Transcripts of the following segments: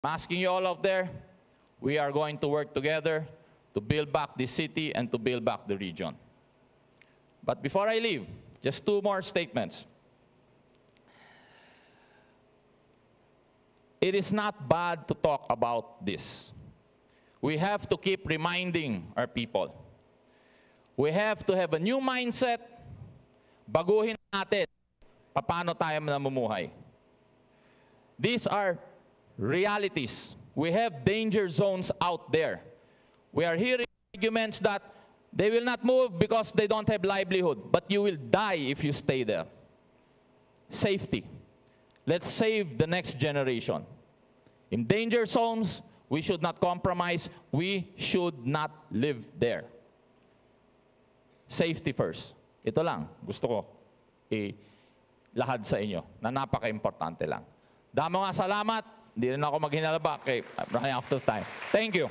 asking you all out there, we are going to work together to build back this city and to build back the region. But before I leave, just two more statements. It is not bad to talk about this. We have to keep reminding our people. We have to have a new mindset. Baguhin natin paano tayo namumuhay. These are realities. We have danger zones out there. We are hearing arguments that they will not move because they don't have livelihood, but you will die if you stay there. Safety. Let's save the next generation. In danger zones, we should not compromise. We should not live there. Safety first. Ito lang, gusto ko lahad sa inyo na napaka-importante lang. Damo nga salamat. Hindi rin ako maghinalaba kay running out of time. Thank you.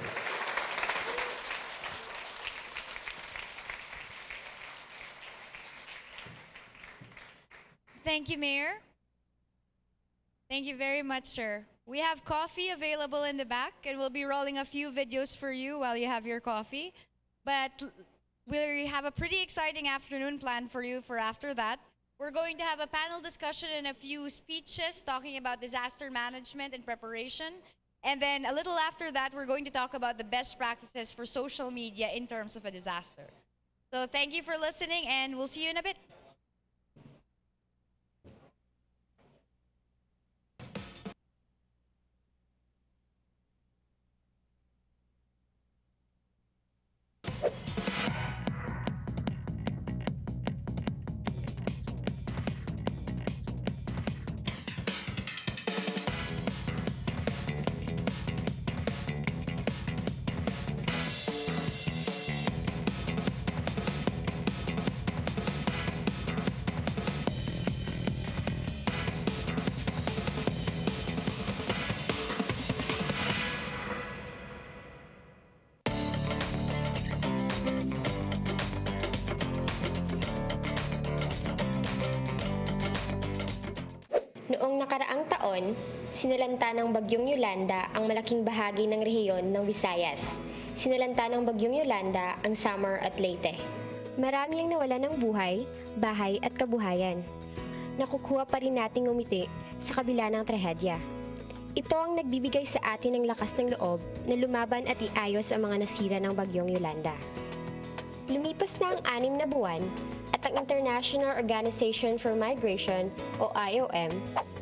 Thank you, Mayor. Thank you very much, sir. We have coffee available in the back, and we'll be rolling a few videos for you while you have your coffee. But we have a pretty exciting afternoon planned for you for after that. We're going to have a panel discussion and a few speeches talking about disaster management and preparation. And then a little after that, we're going to talk about the best practices for social media in terms of a disaster. So thank you for listening, and we'll see you in a bit. Noong nakaraang taon, sinalanta ng Bagyong Yolanda ang malaking bahagi ng rehiyon ng Visayas. Sinalanta ng Bagyong Yolanda ang Samar at Leyte. Marami ang nawalan ng buhay, bahay at kabuhayan. Nakukuha pa rin nating ngumiti sa kabila ng trahedya. Ito ang nagbibigay sa atin ng lakas ng loob na lumaban at iayos ang mga nasira ng Bagyong Yolanda. Lumipas na ang 6 na buwan at ang International Organization for Migration o IOM,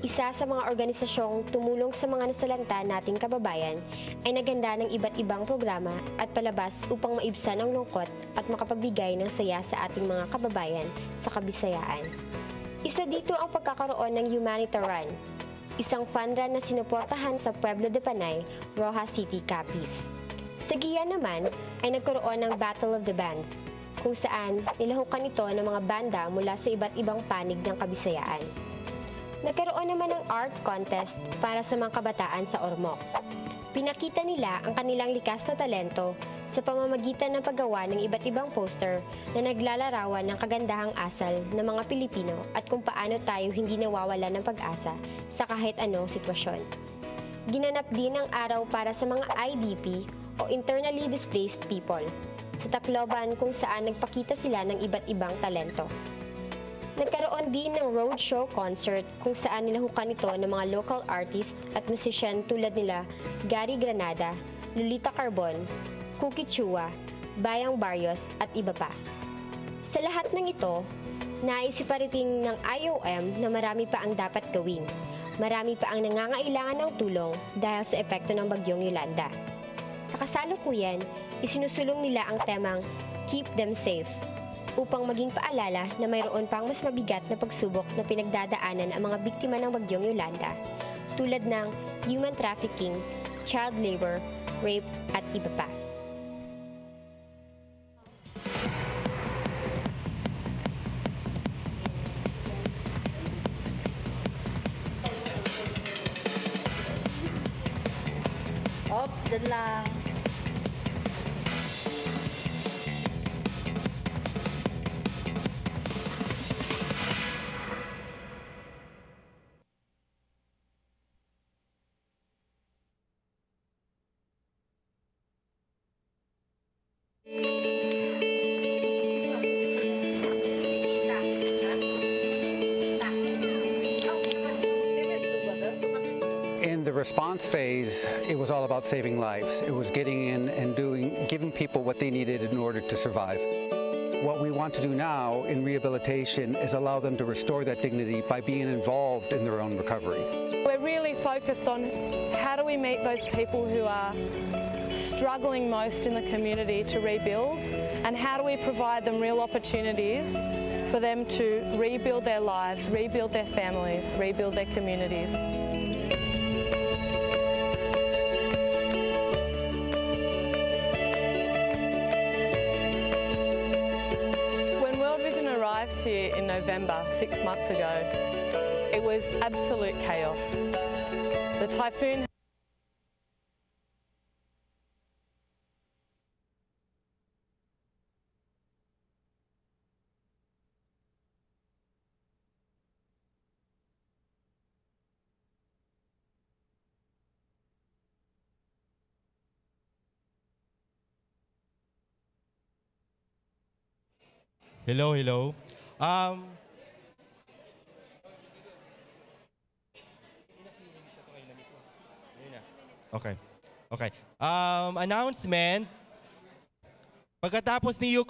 isa sa mga organisasyong tumulong sa mga nasalanta nating kababayan, ay naganda ng iba't ibang programa at palabas upang maibsan ang lungkot at makapagbigay ng saya sa ating mga kababayan sa Kabisayaan. Isa dito ang pagkakaroon ng Humanitarian, isang fund run na sinuportahan sa Pueblo de Panay, Rojas City, Capiz. Sa Gia naman ay nagkaroon ng Battle of the Bands, kung saan nilahukan ito ng mga banda mula sa iba't ibang panig ng Kabisayaan. Nagkaroon naman ng art contest para sa mga kabataan sa Ormoc. Pinakita nila ang kanilang likas na talento sa pamamagitan ng paggawa ng iba't ibang poster na naglalarawan ng kagandahang asal ng mga Pilipino at kung paano tayo hindi nawawala ng pag-asa sa kahit anong sitwasyon. Ginanap din ang araw para sa mga IDP o Internally Displaced People sa Tacloban, kung saan nagpakita sila ng iba't ibang talento. Nagkaroon din ng roadshow concert kung saan nilahukan ito ng mga local artist at musician tulad nila Gary Granada, Lolita Carbon, Cookie Chua, Bayang Barrios at iba pa. Sa lahat ng ito, naisip pa rin ng IOM na marami pa ang dapat gawin. Marami pa ang nangangailangan ng tulong dahil sa epekto ng Bagyong Yolanda. Sa kasalukuyan, isinusulong nila ang temang Keep Them Safe upang maging paalala na mayroon pang mas mabigat na pagsubok na pinagdadaanan ang mga biktima ng Bagyong Yolanda tulad ng human trafficking, child labor, rape at iba pa. Dyan lang. response phase, it was all about saving lives. It was getting in and giving people what they needed in order to survive. What we want to do now in rehabilitation is allow them to restore that dignity by being involved in their own recovery. We're really focused on how do we meet those people who are struggling most in the community to rebuild, and how do we provide them real opportunities for them to rebuild their lives, rebuild their families, rebuild their communities. When World Vision arrived here in November, 6 months ago, it was absolute chaos. The typhoon Hello, hello. Okay. Okay. Announcement. Pagkatapos niyo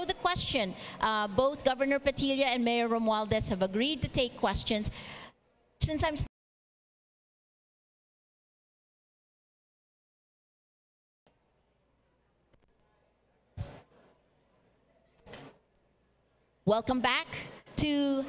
The question, both Governor Petilla and Mayor Romualdez have agreed to take questions. Since I'm welcome back to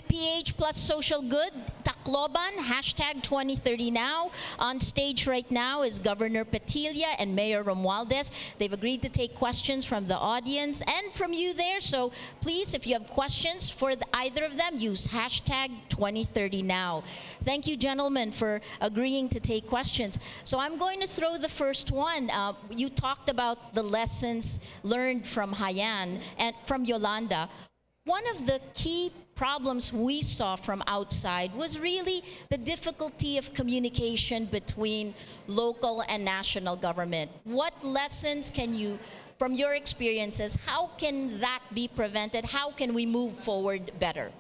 PH plus Social Good, Tacloban, hashtag 2030 now. On stage right now is Governor Petilla and Mayor Romualdez. They've agreed to take questions from the audience and from you there. So please, if you have questions for either of them, use hashtag 2030 now. Thank you, gentlemen, for agreeing to take questions. So I'm going to throw the first one. You talked about the lessons learned from Haiyan and from Yolanda. One of the key problems we saw from outside was really the difficulty of communication between local and national government. What lessons can you, from your experiences, how can that be prevented? How can we move forward better?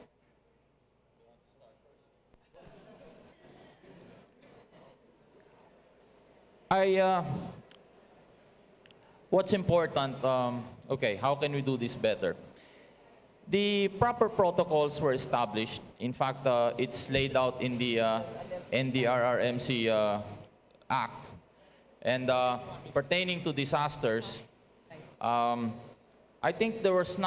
What's important, okay, how can we do this better? The proper protocols were established. In fact, it's laid out in the NDRRMC Act. And pertaining to disasters, I think there was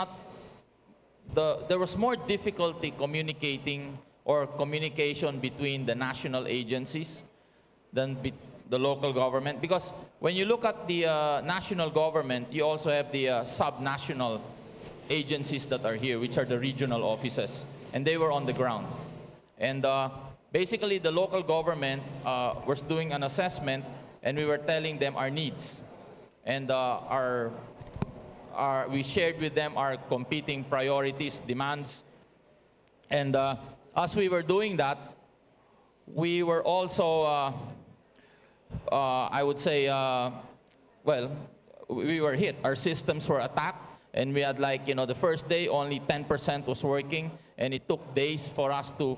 more difficulty communicating or communication between the national agencies than the local government. Because when you look at the national government, you also have the sub-national agencies that are here, which are the regional offices, and they were on the ground. And basically, the local government was doing an assessment, and we were telling them our needs. And we shared with them our competing priorities, demands. And as we were doing that, we were also, I would say, well, we were hit. Our systems were attacked. And we had like, the first day only 10% was working, and it took days for us to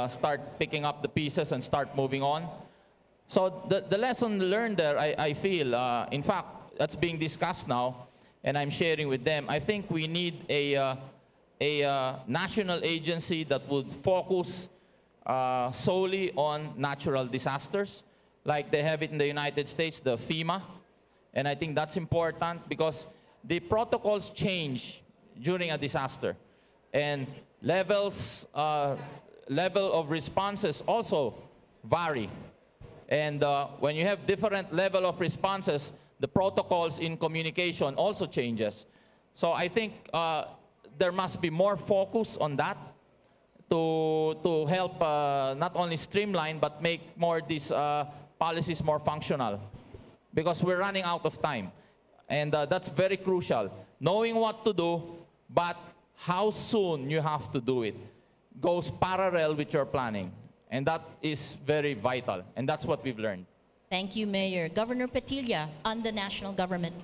start picking up the pieces and start moving on. So the lesson learned there, I feel, in fact, that's being discussed now, and I'm sharing with them. I think we need a national agency that would focus solely on natural disasters, like they have it in the United States, the FEMA. And I think that's important because the protocols change during a disaster, and level of responses also vary. And when you have different level of responses, the protocols in communication also changes. So I think there must be more focus on that to help not only streamline but make more these policies more functional, because we're running out of time. And that's very crucial. Knowing what to do, but how soon you have to do it goes parallel with your planning. And that is very vital. And that's what we've learned. Thank you, Mayor. Governor Petilla, on the national government.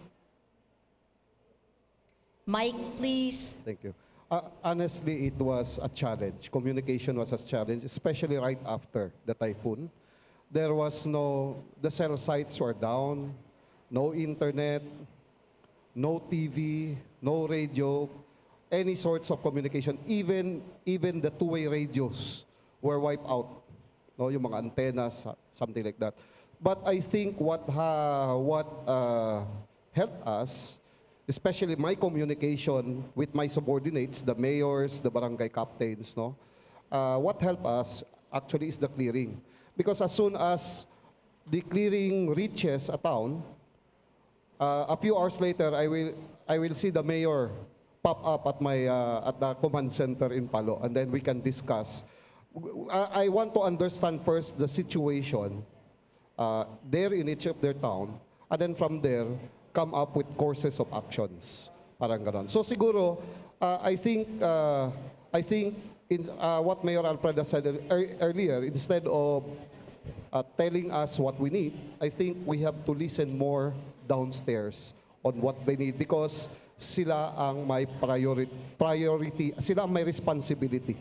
Mike, please. Thank you. Honestly, it was a challenge. Communication was a challenge, especially right after the typhoon. There was the cell sites were down, no internet, no TV, no radio, any sorts of communication. Even the two-way radios were wiped out. No, yung mga antennas, something like that. But I think what helped us, especially my communication with my subordinates, the mayors, the barangay captains, what helped us actually is the clearing. Because as soon as the clearing reaches a town, a few hours later, I will see the mayor pop up at the command center in Palo, and then we can discuss. I want to understand first the situation there in each of their town, and then from there come up with courses of actions, parang ganon. So siguro, I think in what Mayor Alfreda said earlier, instead of telling us what we need, I think we have to listen more downstairs on what they need, because sila ang may priority, sila ang may responsibility.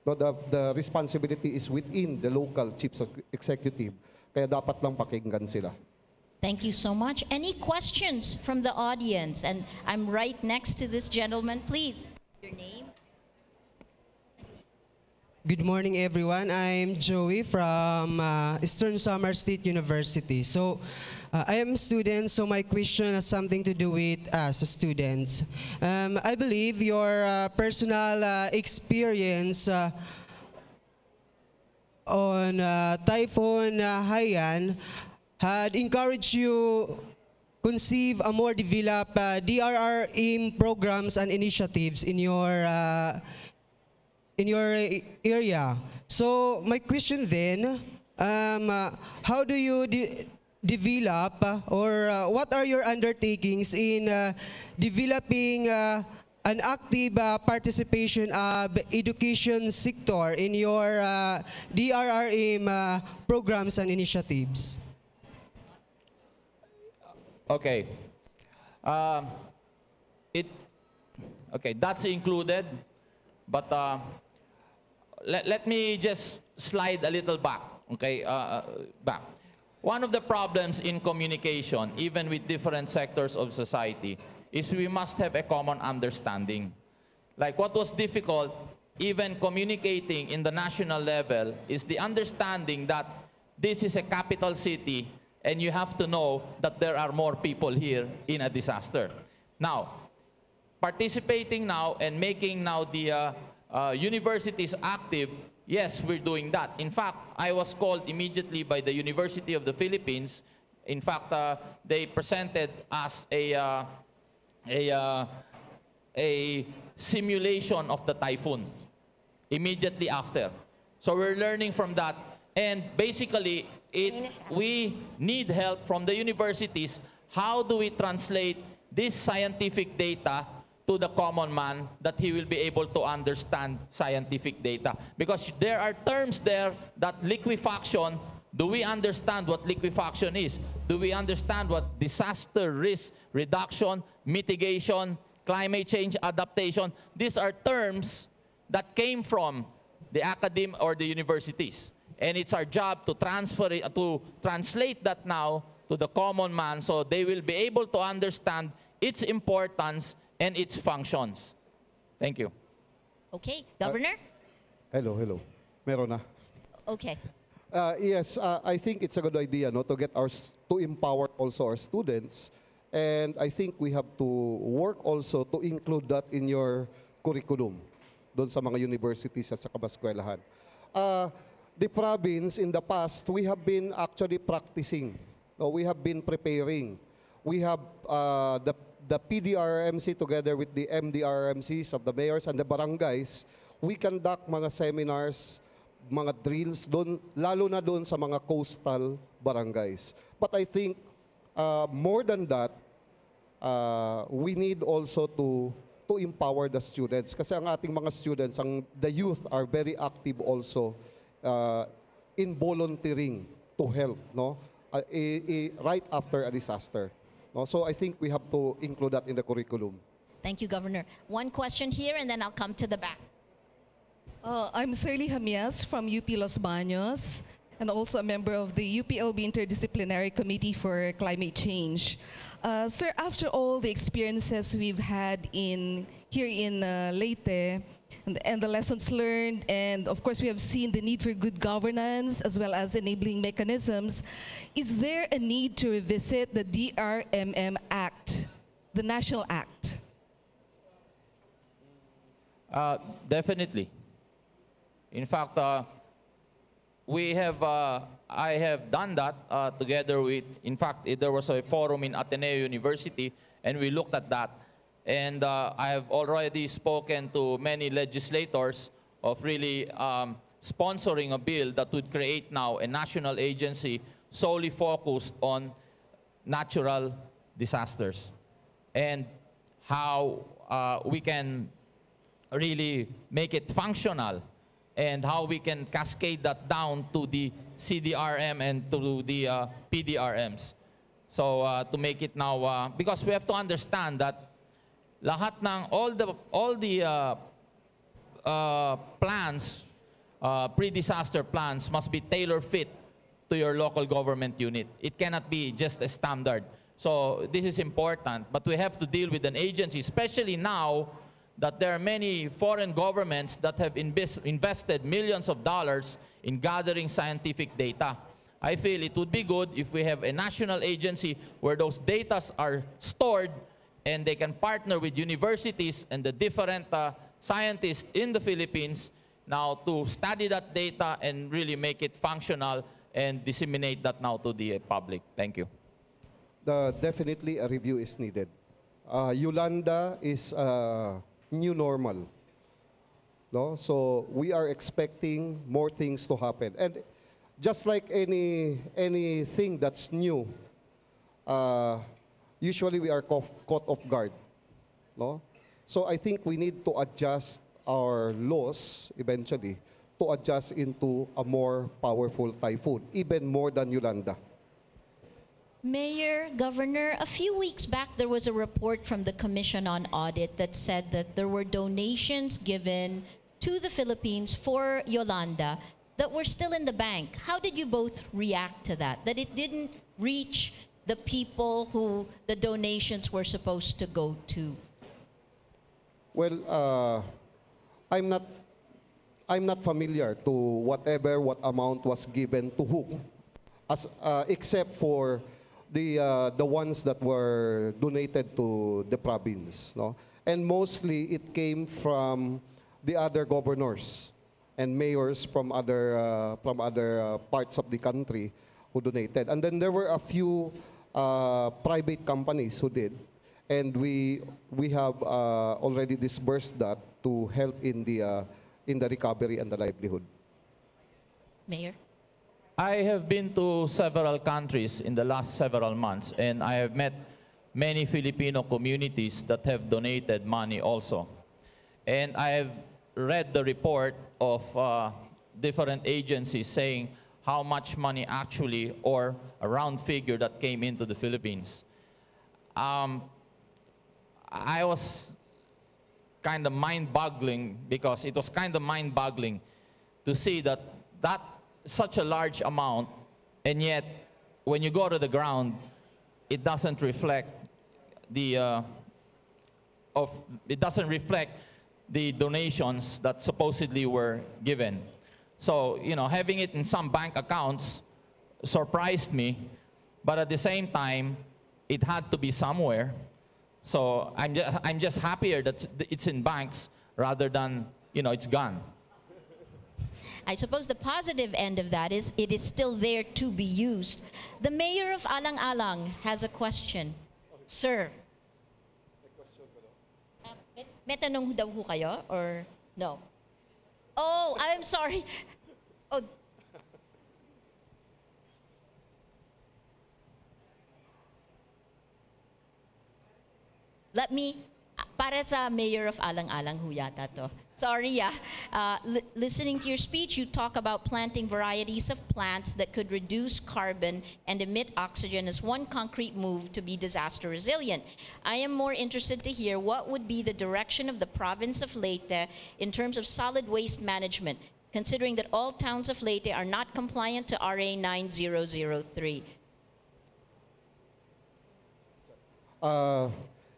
No, the responsibility is within the local chiefs of executive, kaya dapat lang pakinggan sila. Thank you so much. Any questions from the audience? And I'm right next to this gentleman. Please, your name? Good morning, everyone. I'm Joey from Eastern Samar State University. So, I am a student, so my question has something to do with us students. I believe your personal experience on Typhoon Haiyan had encouraged you conceive a more developed DRRM programs and initiatives in your area. So my question then, how do you develop or what are your undertakings in developing an active participation of education sector in your DRRM programs and initiatives? Okay. Okay, that's included, but let me just slide a little back, okay, back. One of the problems in communication, even with different sectors of society, is we must have a common understanding. Like what was difficult, even communicating in the national level, is the understanding that this is a capital city and you have to know that there are more people here in a disaster. Now, participating now and making now the universities active, yes, we're doing that. In fact, I was called immediately by the University of the Philippines. In fact, they presented us a simulation of the typhoon immediately after. So we're learning from that. And basically, we need help from the universities. How do we translate this scientific data to the common man that he will be able to understand scientific data? Because there are terms there that liquefaction, do we understand what liquefaction is? Do we understand what disaster risk reduction, mitigation, climate change adaptation? These are terms that came from the academe or the universities. And it's our job to transfer it, to translate that now to the common man so they will be able to understand its importance and its functions. Thank you. Okay, Governor? Hello. Meron na. Okay. Yes, I think it's a good idea, no, to to empower also our students, and I think we have to work also to include that in your curriculum, doon sa mga universities at sa kabaskwelahan. The province in the past, we have been actually practicing. No, we have been preparing. We have the PDRMC together with the MDRMCs of the mayors and the barangays. We conduct mga seminars, mga drills doon, lalo na doon sa mga coastal barangays. But I think more than that, we need also to empower the students. Kasi ang ating mga students, the youth are very active also in volunteering to help, no? Right after a disaster. No? So I think we have to include that in the curriculum. Thank you, Governor. One question here, and then I'll come to the back. I'm Shirley Jamias from UP Los Baños, and also a member of the UPLB Interdisciplinary Committee for Climate Change. Sir, after all the experiences we've had here in Leyte, and the lessons learned, and of course we have seen the need for good governance as well as enabling mechanisms, is there a need to revisit the DRMM Act, the National Act? Definitely. In fact, I have done that together with, in fact, there was a forum in Ateneo University, and we looked at that. And I have already spoken to many legislators of really sponsoring a bill that would create now a national agency solely focused on natural disasters and how we can really make it functional and how we can cascade that down to the CDRM and to the PDRMs. So to make it now, because we have to understand that lahat ng all the plans, pre-disaster plans must be tailor-fit to to your local government unit. It cannot be just a standard. So this is important, but we have to deal with an agency, especially now that there are many foreign governments that have invested millions of dollars in gathering scientific data. I feel it would be good if we have a national agency where those data are stored and they can partner with universities and the different scientists in the Philippines now to study that data and really make it functional and disseminate that now to the public. Thank you. Definitely a review is needed. Yolanda is a new normal. No? So we are expecting more things to happen. And just like anything that's new, usually we are caught off guard. No? So I think we need to adjust our laws eventually to adjust into a more powerful typhoon, even more than Yolanda. Mayor, Governor, a few weeks back there was a report from the Commission on Audit that said that there were donations given to the Philippines for Yolanda that were still in the bank. How did you both react to that? That it didn't reach the people who the donations were supposed to go to? Well, I'm not familiar to what amount was given to who, except for the ones that were donated to the province, no? And mostly it came from the other governors and mayors from other parts of the country who donated. And then there were a few private companies who did, and we have already disbursed that to help in the recovery and the livelihood. Mayor? I have been to several countries in the last several months, and I have met many Filipino communities that have donated money also. And I have read the report of different agencies saying how much money actually, or a round figure that came into the Philippines. I was kind of mind-boggling, because it was kind of mind-boggling to see that such a large amount, and yet when you go to the ground, it doesn't reflect the donations that supposedly were given. So, you know, having it in some bank accounts surprised me, but at the same time, it had to be somewhere. So I'm just happier that it's in banks rather than, you know, it's gone. I suppose the positive end of that is it is still there to be used. The mayor of Alang-Alang has a question. Sir. May tanong daw ho kayo or no? Oh, I'm sorry. Oh. Let me, para sa mayor of Alang-Alang ho yata to. Sorry, listening to your speech, you talk about planting varieties of plants that could reduce carbon and emit oxygen as one concrete move to be disaster resilient. I am more interested to hear what would be the direction of the province of Leyte in terms of solid waste management, considering that all towns of Leyte are not compliant to RA 9003.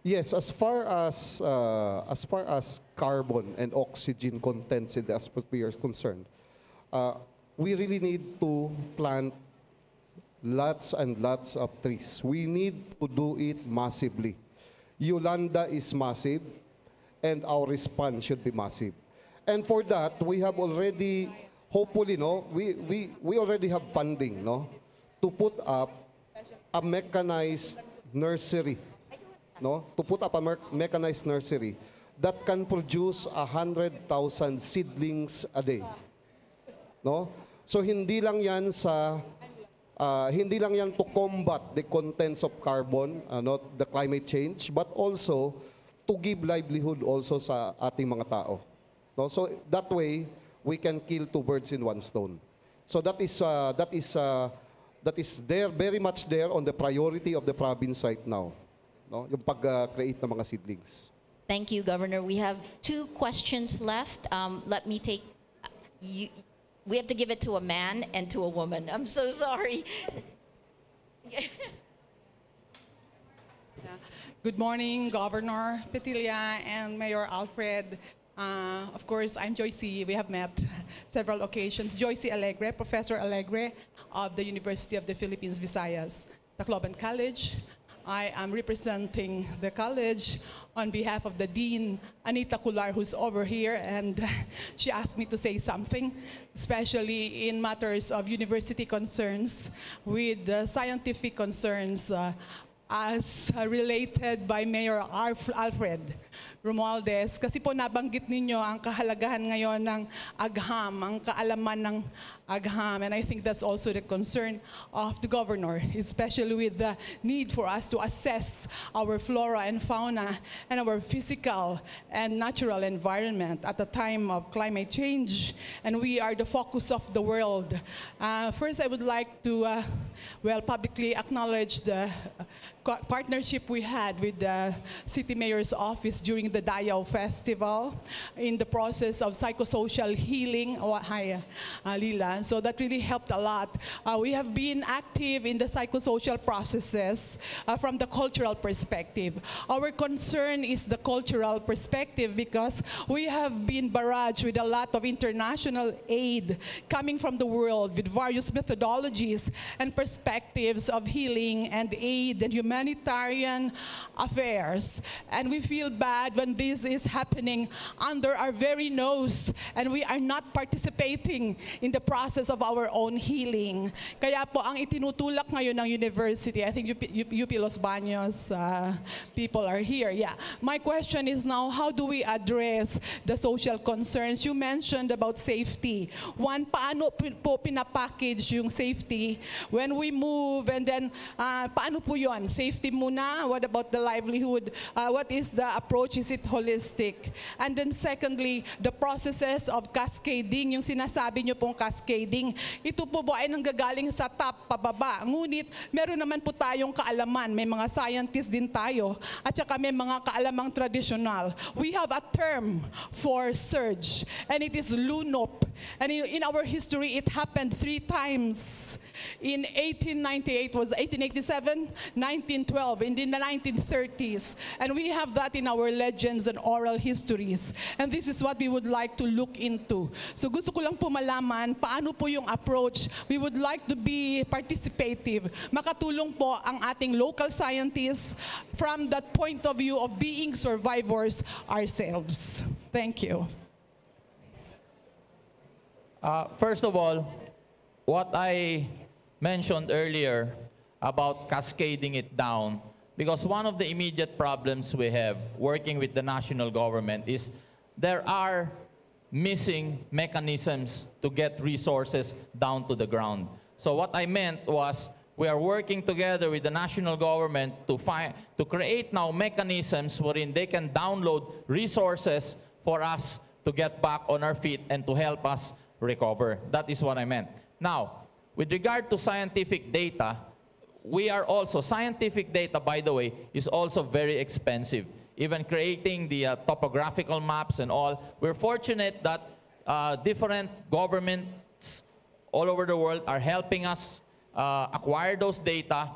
Yes, as far as carbon and oxygen contents in the atmosphere is concerned, we really need to plant lots and lots of trees. We need to do it massively. Yolanda is massive, and our response should be massive. And for that, we have already, hopefully, no, we already have funding, no, to put up a mechanized nursery. No, to put up a mechanized nursery that can produce 100,000 seedlings a day. No? So hindi lang yan to combat the contents of carbon, the climate change, but also to give livelihood also sa ating mga tao. No? So that way we can kill two birds in one stone. So that is there, very much there on the priority of the province right now. No, yung pag-create ng mga seedlings. Thank you, Governor. We have two questions left. Let me take we have to give it to a man and to a woman. I'm so sorry. Good morning, Governor Petilla and Mayor Alfred. Of course, I'm Joyce. We have met several occasions. Joyce Alegre, Professor Alegre of the University of the Philippines, Visayas, Tacloban College. I am representing the college on behalf of the Dean, Anita Cular, who's over here, and she asked me to say something, especially in matters of university concerns with scientific concerns as related by Mayor Alfred Romualdez. Kasi po nabanggit ninyo ang kahalagahan ngayon ng agham, ang kaalaman ng agham. And I think that's also the concern of the governor, especially with the need for us to assess our flora and fauna and our physical and natural environment at the time of climate change. And we are the focus of the world. First, I would like to, publicly acknowledge the partnership we had with the City Mayor's Office during the Dayao Festival in the process of psychosocial healing. Hi, Lila. So that really helped a lot. We have been active in the psychosocial processes from the cultural perspective. Our concern is the cultural perspective because we have been barraged with a lot of international aid coming from the world with various methodologies and perspectives of healing and aid and humanitarian affairs. And we feel bad when this is happening under our very nose and we are not participating in the process of our own healing. Kaya po ang itinutulak ngayon ng university, I think UP Los Baños people are here. Yeah. My question is now, how do we address the social concerns? You mentioned about safety. One, paano po pinapackage yung safety when we move and then paano po yun? Safety muna? What about the livelihood? What is the approach? Is it holistic? And then secondly, the processes of cascading, yung sinasabi nyo pong cascading, ito po ba ay nanggagaling sa top pababa? Ngunit meron naman po tayong kaalaman, may mga scientists din tayo, at saka may mga kaalamang traditional. We have a term for surge, and it is lunop. And in our history, it happened 3 times. In 1898 was 1887, 1912, and in the 1930s. And we have that in our legends and oral histories. And this is what we would like to look into. So gusto ko lang po malaman, paano po yung approach? We would like to be participative. Makatulong po ang ating local scientists from that point of view of being survivors ourselves. Thank you. First of all, what I mentioned earlier about cascading it down, because one of the immediate problems we have working with the national government is there are missing mechanisms to get resources down to the ground. So what I meant was we are working together with the national government to create now mechanisms wherein they can download resources for us to get back on our feet and to help us recover. That is what I meant. Now, with regard to scientific data, we are also, scientific data, by the way, is also very expensive. Even creating the topographical maps and all, we're fortunate that different governments all over the world are helping us acquire those data.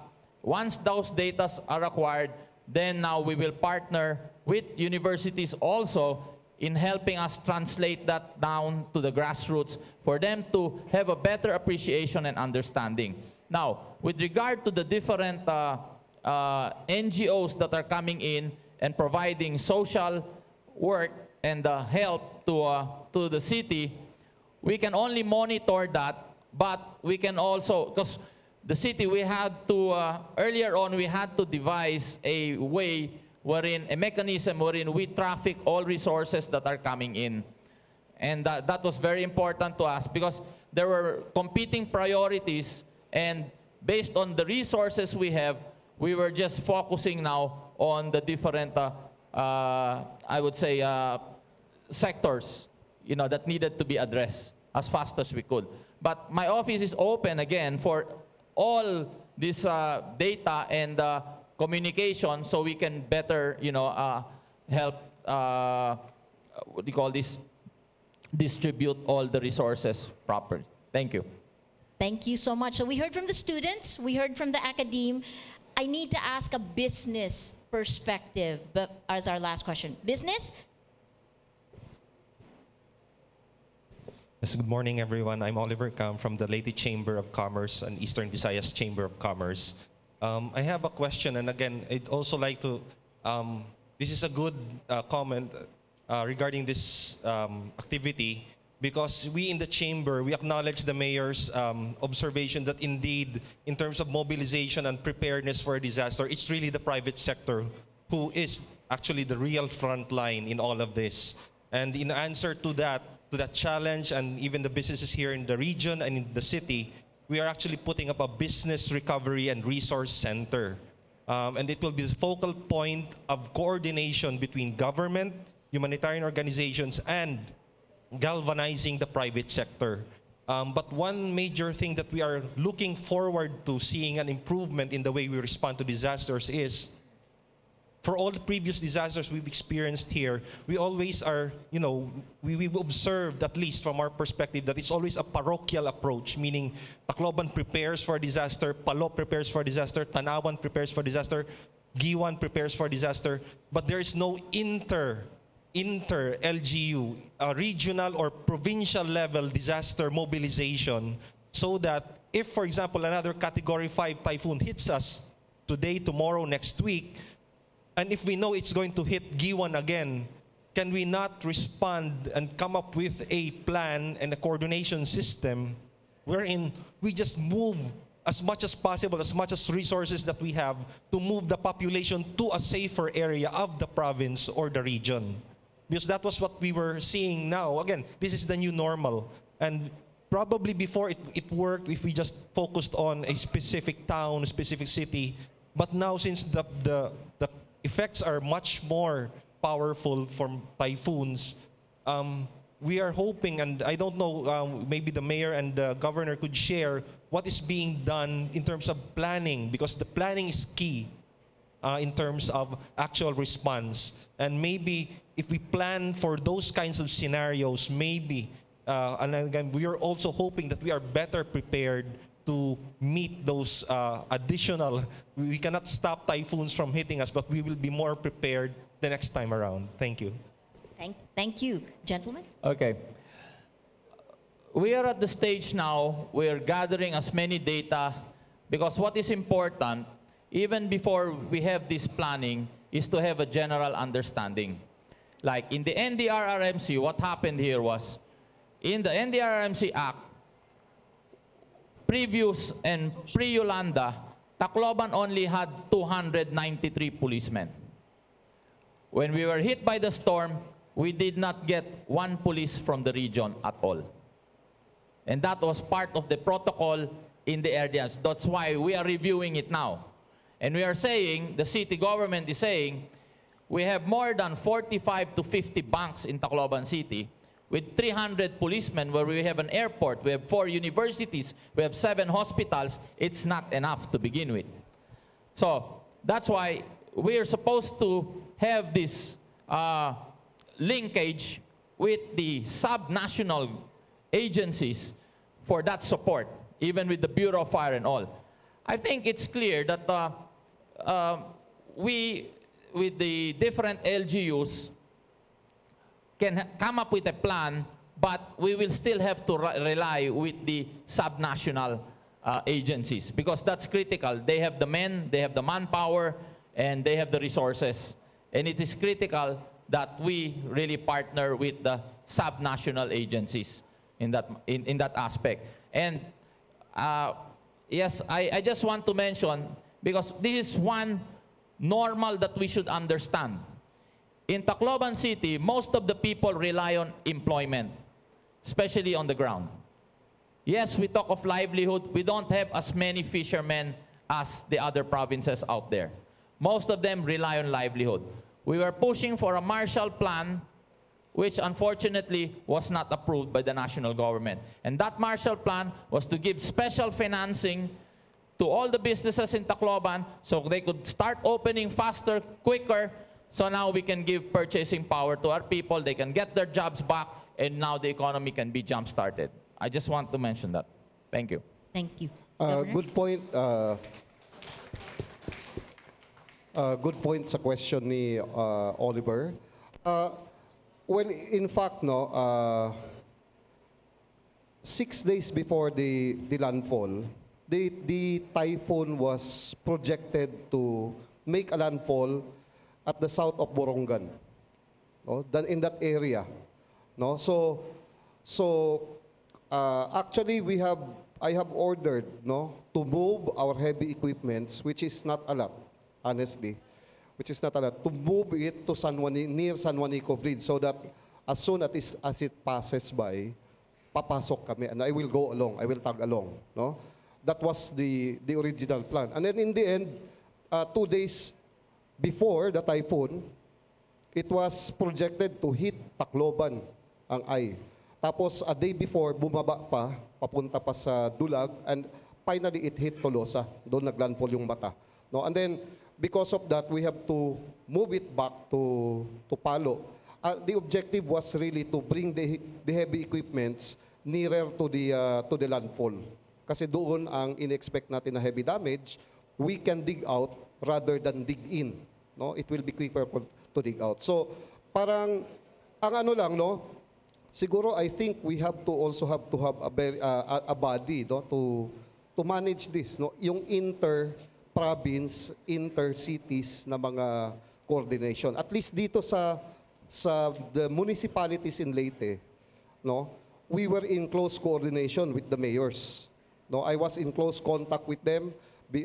Once those data are acquired, then now we will partner with universities also in helping us translate that down to the grassroots for them to have a better appreciation and understanding. Now, with regard to the different NGOs that are coming in and providing social work and help to the city, we can only monitor that, but we can also, because the city, we had to, earlier on, we had to devise a way wherein, a mechanism wherein we traffic all resources that are coming in. And that was very important to us because there were competing priorities, and based on the resources we have, we were just focusing now on the different, I would say, sectors, you know, that needed to be addressed as fast as we could. But my office is open again for all this data and communication, so we can better, you know, help, what do you call this, distribute all the resources properly. Thank you. Thank you so much. So we heard from the students, we heard from the academe. I need to ask a business perspective, but as our last question. Business? Yes, good morning, everyone. I'm Oliver Cam from the Leyte Chamber of Commerce and Eastern Visayas Chamber of Commerce. I have a question, and again, I'd also like to, this is a good comment regarding this activity, because we in the chamber, we acknowledge the mayor's observation that indeed, in terms of mobilization and preparedness for a disaster, it's really the private sector who is actually the real front line in all of this. And in answer to that challenge, and even the businesses here in the region and in the city, we are actually putting up a business recovery and resource center. And it will be the focal point of coordination between government, humanitarian organizations, and galvanizing the private sector. But one major thing that we are looking forward to seeing an improvement in the way we respond to disasters is, for all the previous disasters we've experienced here, we always are, we've observed, at least from our perspective, that it's always a parochial approach, meaning Tacloban prepares for disaster, Palo prepares for disaster, Tanawan prepares for disaster, Giwan prepares for disaster, but there is no inter-LGU, regional or provincial level disaster mobilization, so that if, for example, another Category 5 typhoon hits us today, tomorrow, next week, and if we know it's going to hit Giwan again, can we not respond and come up with a plan and a coordination system wherein we just move as much as possible, as much as resources that we have, to move the population to a safer area of the province or the region? Because that was what we were seeing now. Again, this is the new normal. And probably before it worked if we just focused on a specific town, a specific city. But now, since the effects are much more powerful from typhoons, we are hoping, and I don't know, maybe the mayor and the governor could share what is being done in terms of planning, because the planning is key in terms of actual response. And maybe if we plan for those kinds of scenarios, maybe, and again, we are also hoping that we are better prepared to meet those additional, we cannot stop typhoons from hitting us, but we will be more prepared the next time around. Thank you. Thank you. Gentlemen? Okay. We are at the stage now, we are gathering as many data, because what is important, even before we have this planning, is to have a general understanding. Like in the NDRRMC, what happened here was, in the NDRRMC Act, previous and pre-Yolanda, Tacloban only had 293 policemen. When we were hit by the storm, we did not get one police from the region at all. And that was part of the protocol in the areas. That's why we are reviewing it now. And we are saying, the city government is saying, we have more than 45 to 50 banks in Tacloban City, with 300 policemen, where we have an airport, we have 4 universities, we have 7 hospitals. It's not enough to begin with. So that's why we are supposed to have this linkage with the sub-national agencies for that support, even with the Bureau of Fire and all. I think it's clear that we, with the different LGUs, can come up with a plan, but we will still have to rely with the sub-national agencies, because that's critical. They have the men, they have the manpower, and they have the resources. And it is critical that we really partner with the sub-national agencies in that aspect. And yes, I just want to mention, because this is one normal that we should understand. In Tacloban City, most of the people rely on employment, especially on the ground. Yes, we talk of livelihood. We don't have as many fishermen as the other provinces out there. Most of them rely on livelihood. We were pushing for a Marshall Plan, which unfortunately was not approved by the national government. And that Marshall Plan was to give special financing to all the businesses in Tacloban so they could start opening faster, quicker. So now we can give purchasing power to our people. They can get their jobs back, and now the economy can be jump-started. I just want to mention that. Thank you. Thank you. Good point. Good point sa question ni Oliver. Well, in fact, no, 6 days before the landfall, the typhoon was projected to make a landfall at the south of Borongan, no, in that area, no. Actually, I have ordered, no, to move our heavy equipments, which is not a lot, honestly, which is not a lot, to move it to near San Juanico Bridge, so that as soon as it passes by, papasok kami, and I will go along, I will tag along, no? That was the original plan. And then in the end, 2 days before the typhoon, it was projected to hit Tacloban, ang eye. Tapos a day before, bumaba pa, papunta pa sa Dulag, and finally it hit Tolosa. Doon naglandfall yung mata. No? And then, because of that, we have to move it back to Palo. The objective was really to bring the heavy equipments nearer to the landfall. Kasi doon ang in-expect natin na heavy damage, we can dig out rather than dig in. No? It will be quicker to dig out. So, parang, ang ano lang, no? Siguro, I think we have to have a body, no, to manage this, no? Yung inter-province, inter-cities na mga coordination. At least dito sa the municipalities in Leyte, no, we were in close coordination with the mayors. No, I was in close contact with them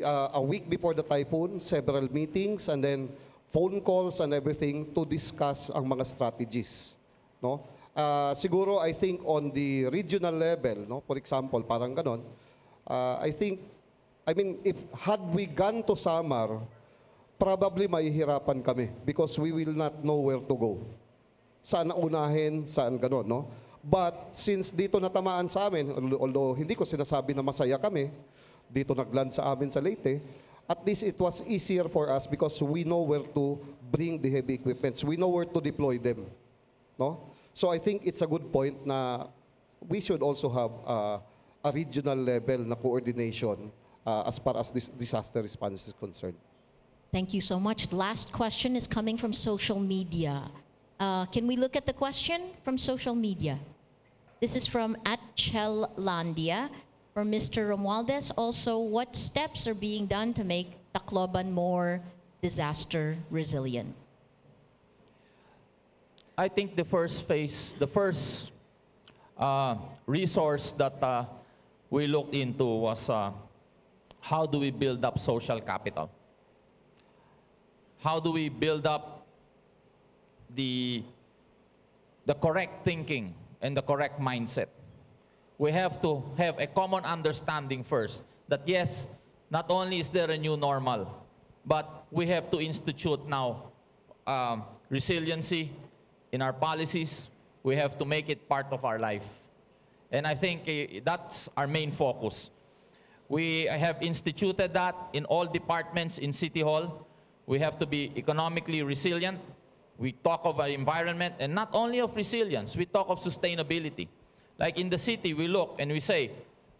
a week before the typhoon, several meetings, and then phone calls and everything to discuss ang mga strategies. No? Siguro, I think on the regional level, no, for example, parang ganon, if had we gone to Samar, probably mahihirapan kami because we will not know where to go. Saan unahin, saan ganon, no? But since dito natamaan sa amin, although hindi ko sinasabi na masaya kami, dito nagland sa amin sa Leyte, at least it was easier for us because we know where to bring the heavy equipments. We know where to deploy them. No? So I think it's a good point na we should also have a regional level na coordination as far as this disaster response is concerned. Thank you so much. Last question is coming from social media. Can we look at the question from social media? This is from @Chellandia for Mr. Romualdez. Also, what steps are being done to make Tacloban more disaster resilient? I think the first resource that we looked into was how do we build up social capital? How do we build up the correct thinking and the correct mindset? We have to have a common understanding first that yes, not only is there a new normal, but we have to institute now resiliency in our policies. We have to make it part of our life. And I think that's our main focus. We have instituted that in all departments in City Hall. We have to be economically resilient. We talk of our environment, and not only of resilience, we talk of sustainability. Like in the city, we look and we say,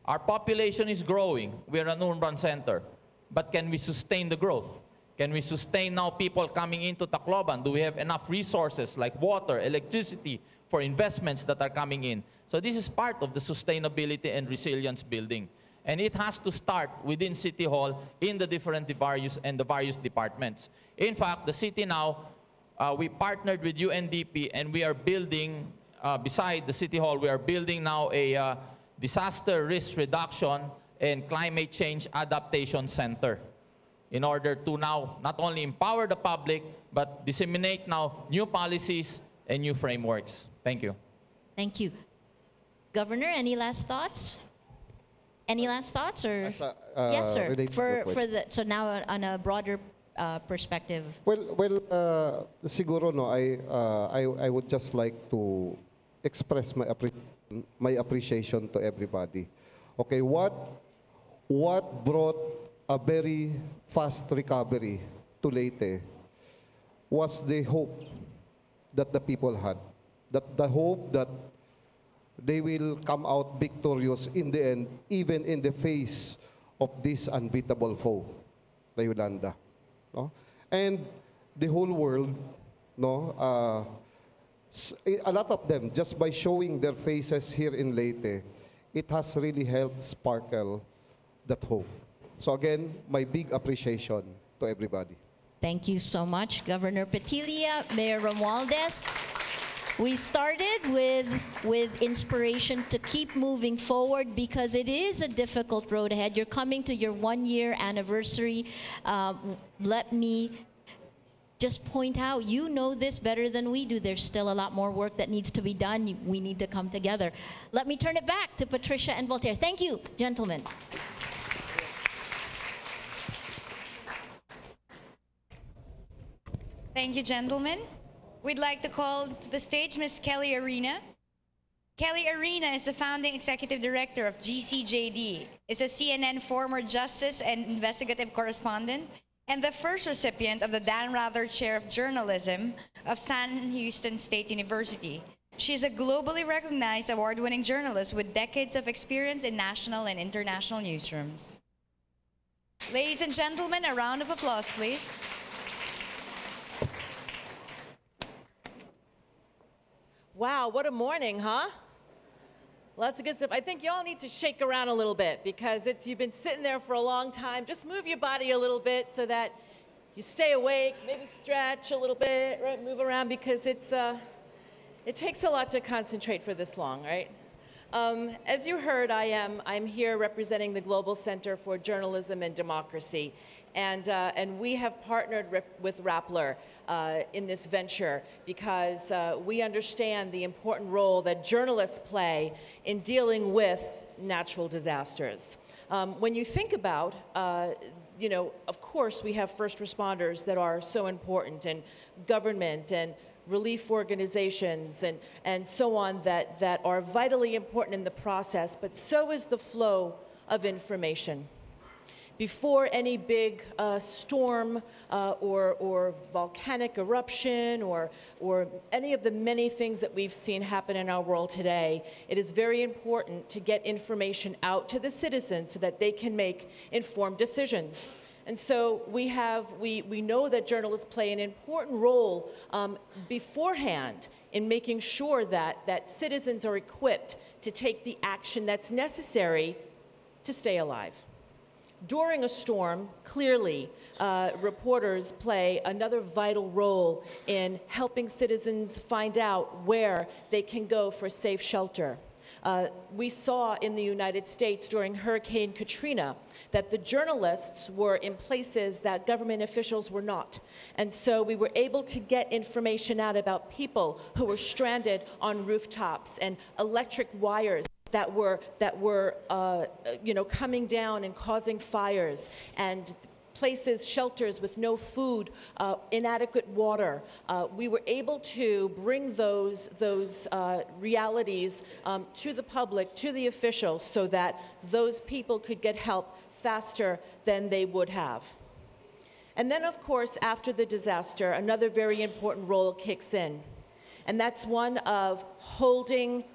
our population is growing. We're an urban center. But can we sustain the growth? Can we sustain now people coming into Tacloban? Do we have enough resources like water, electricity for investments that are coming in? So this is part of the sustainability and resilience building. And it has to start within City Hall in the different various departments. In fact, the city now, we partnered with UNDP and we are building, beside the City Hall, we are building now a disaster risk reduction and climate change adaptation center in order to now not only empower the public, but disseminate now new policies and new frameworks. Thank you. Thank you. Governor, any last thoughts? Any last thoughts? Or yes, sir. So now on a broader perspective. Well, siguro no, I would just like to express my appreciation to everybody. Okay, what brought a very fast recovery to Leyte was the hope that the people had. That the hope that they will come out victorious in the end, even in the face of this unbeatable foe, the Yolanda. No? And the whole world, no, a lot of them, just by showing their faces here in Leyte, it has really helped sparkle that hope. So again, my big appreciation to everybody. Thank you so much, Governor Petilla, Mayor Romualdez. We started with inspiration to keep moving forward because it is a difficult road ahead. You're coming to your 1-year anniversary. Let me just point out, you know this better than we do. There's still a lot more work that needs to be done. We need to come together. Let me turn it back to Patricia and Voltaire. Thank you, gentlemen. Thank you, gentlemen. We'd like to call to the stage Ms. Kelly Arena. Kelly Arena is the founding executive director of GCJD, is a CNN former justice and investigative correspondent, and the first recipient of the Dan Rather Chair of Journalism of Sam Houston State University. She is a globally recognized award-winning journalist with decades of experience in national and international newsrooms. Ladies and gentlemen, a round of applause, please. Wow, what a morning, huh? Lots of good stuff. I think y'all need to shake around a little bit because you've been sitting there for a long time. Just move your body a little bit so that you stay awake, maybe stretch a little bit, right? Move around because it takes a lot to concentrate for this long, right? As you heard, I'm here representing the Global Center for Journalism and Democracy. And we have partnered with Rappler in this venture because we understand the important role that journalists play in dealing with natural disasters. When you think about, you know, of course we have first responders that are so important, and government and relief organizations and so on that are vitally important in the process, but so is the flow of information. Before any big storm or volcanic eruption or any of the many things that we've seen happen in our world today, it is very important to get information out to the citizens so that they can make informed decisions. And so we know that journalists play an important role beforehand in making sure that citizens are equipped to take the action that's necessary to stay alive. During a storm, clearly, reporters play another vital role in helping citizens find out where they can go for safe shelter. We saw in the United States during Hurricane Katrina that the journalists were in places that government officials were not. And so we were able to get information out about people who were stranded on rooftops and electric wires that were you know, coming down and causing fires, and places, shelters with no food, inadequate water. We were able to bring those realities to the public, to the officials, so that those people could get help faster than they would have. And then, of course, after the disaster, another very important role kicks in, and that's one of holding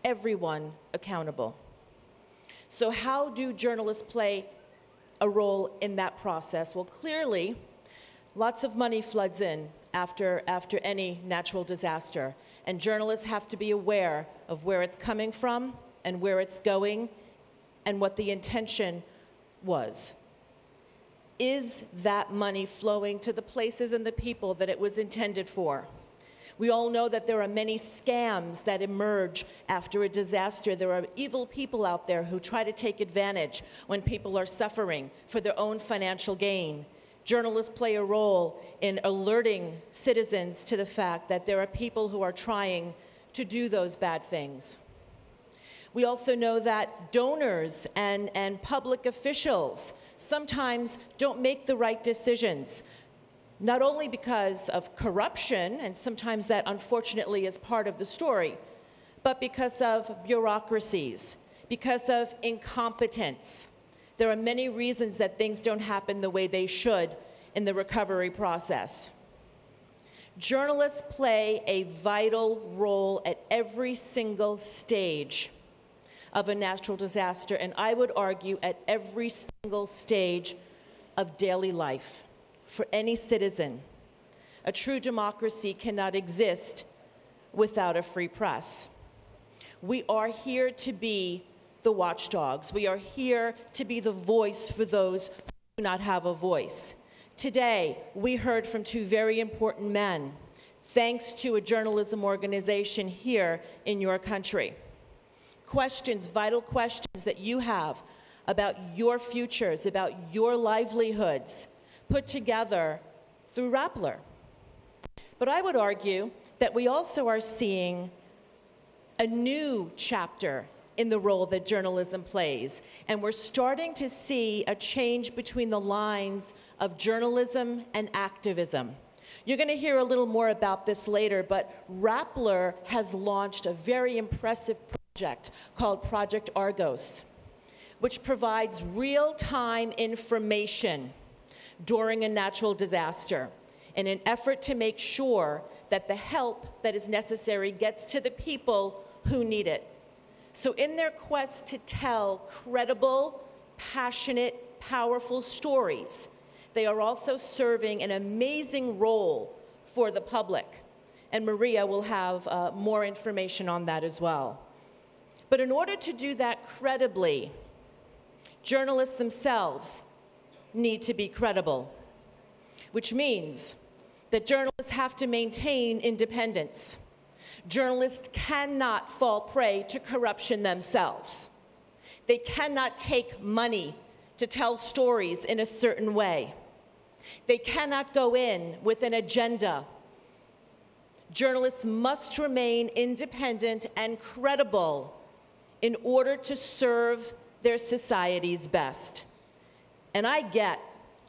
everyone accountable. So how do journalists play a role in that process? Well, clearly, lots of money floods in after any natural disaster, and journalists have to be aware of where it's coming from and where it's going and what the intention was. Is that money flowing to the places and the people that it was intended for? We all know that there are many scams that emerge after a disaster. There are evil people out there who try to take advantage when people are suffering for their own financial gain. Journalists play a role in alerting citizens to the fact that there are people who are trying to do those bad things. We also know that donors and public officials sometimes don't make the right decisions, not only because of corruption, and sometimes that unfortunately is part of the story, but because of bureaucracies, because of incompetence. There are many reasons that things don't happen the way they should in the recovery process. Journalists play a vital role at every single stage of a natural disaster, and I would argue at every single stage of daily life for any citizen. A true democracy cannot exist without a free press. We are here to be the watchdogs. We are here to be the voice for those who do not have a voice. Today, we heard from two very important men, thanks to a journalism organization here in your country. Questions, vital questions that you have about your futures, about your livelihoods, put together through Rappler. But I would argue that we also are seeing a new chapter in the role that journalism plays. And we're starting to see a change between the lines of journalism and activism. You're going to hear a little more about this later, but Rappler has launched a very impressive project called Project Argos, which provides real-time information during a natural disaster in an effort to make sure that the help that is necessary gets to the people who need it. So in their quest to tell credible, passionate, powerful stories, they are also serving an amazing role for the public. And Maria will have more information on that as well. But in order to do that credibly, journalists themselves need to be credible, which means that journalists have to maintain independence. Journalists cannot fall prey to corruption themselves. They cannot take money to tell stories in a certain way. They cannot go in with an agenda. Journalists must remain independent and credible in order to serve their societies best. And I get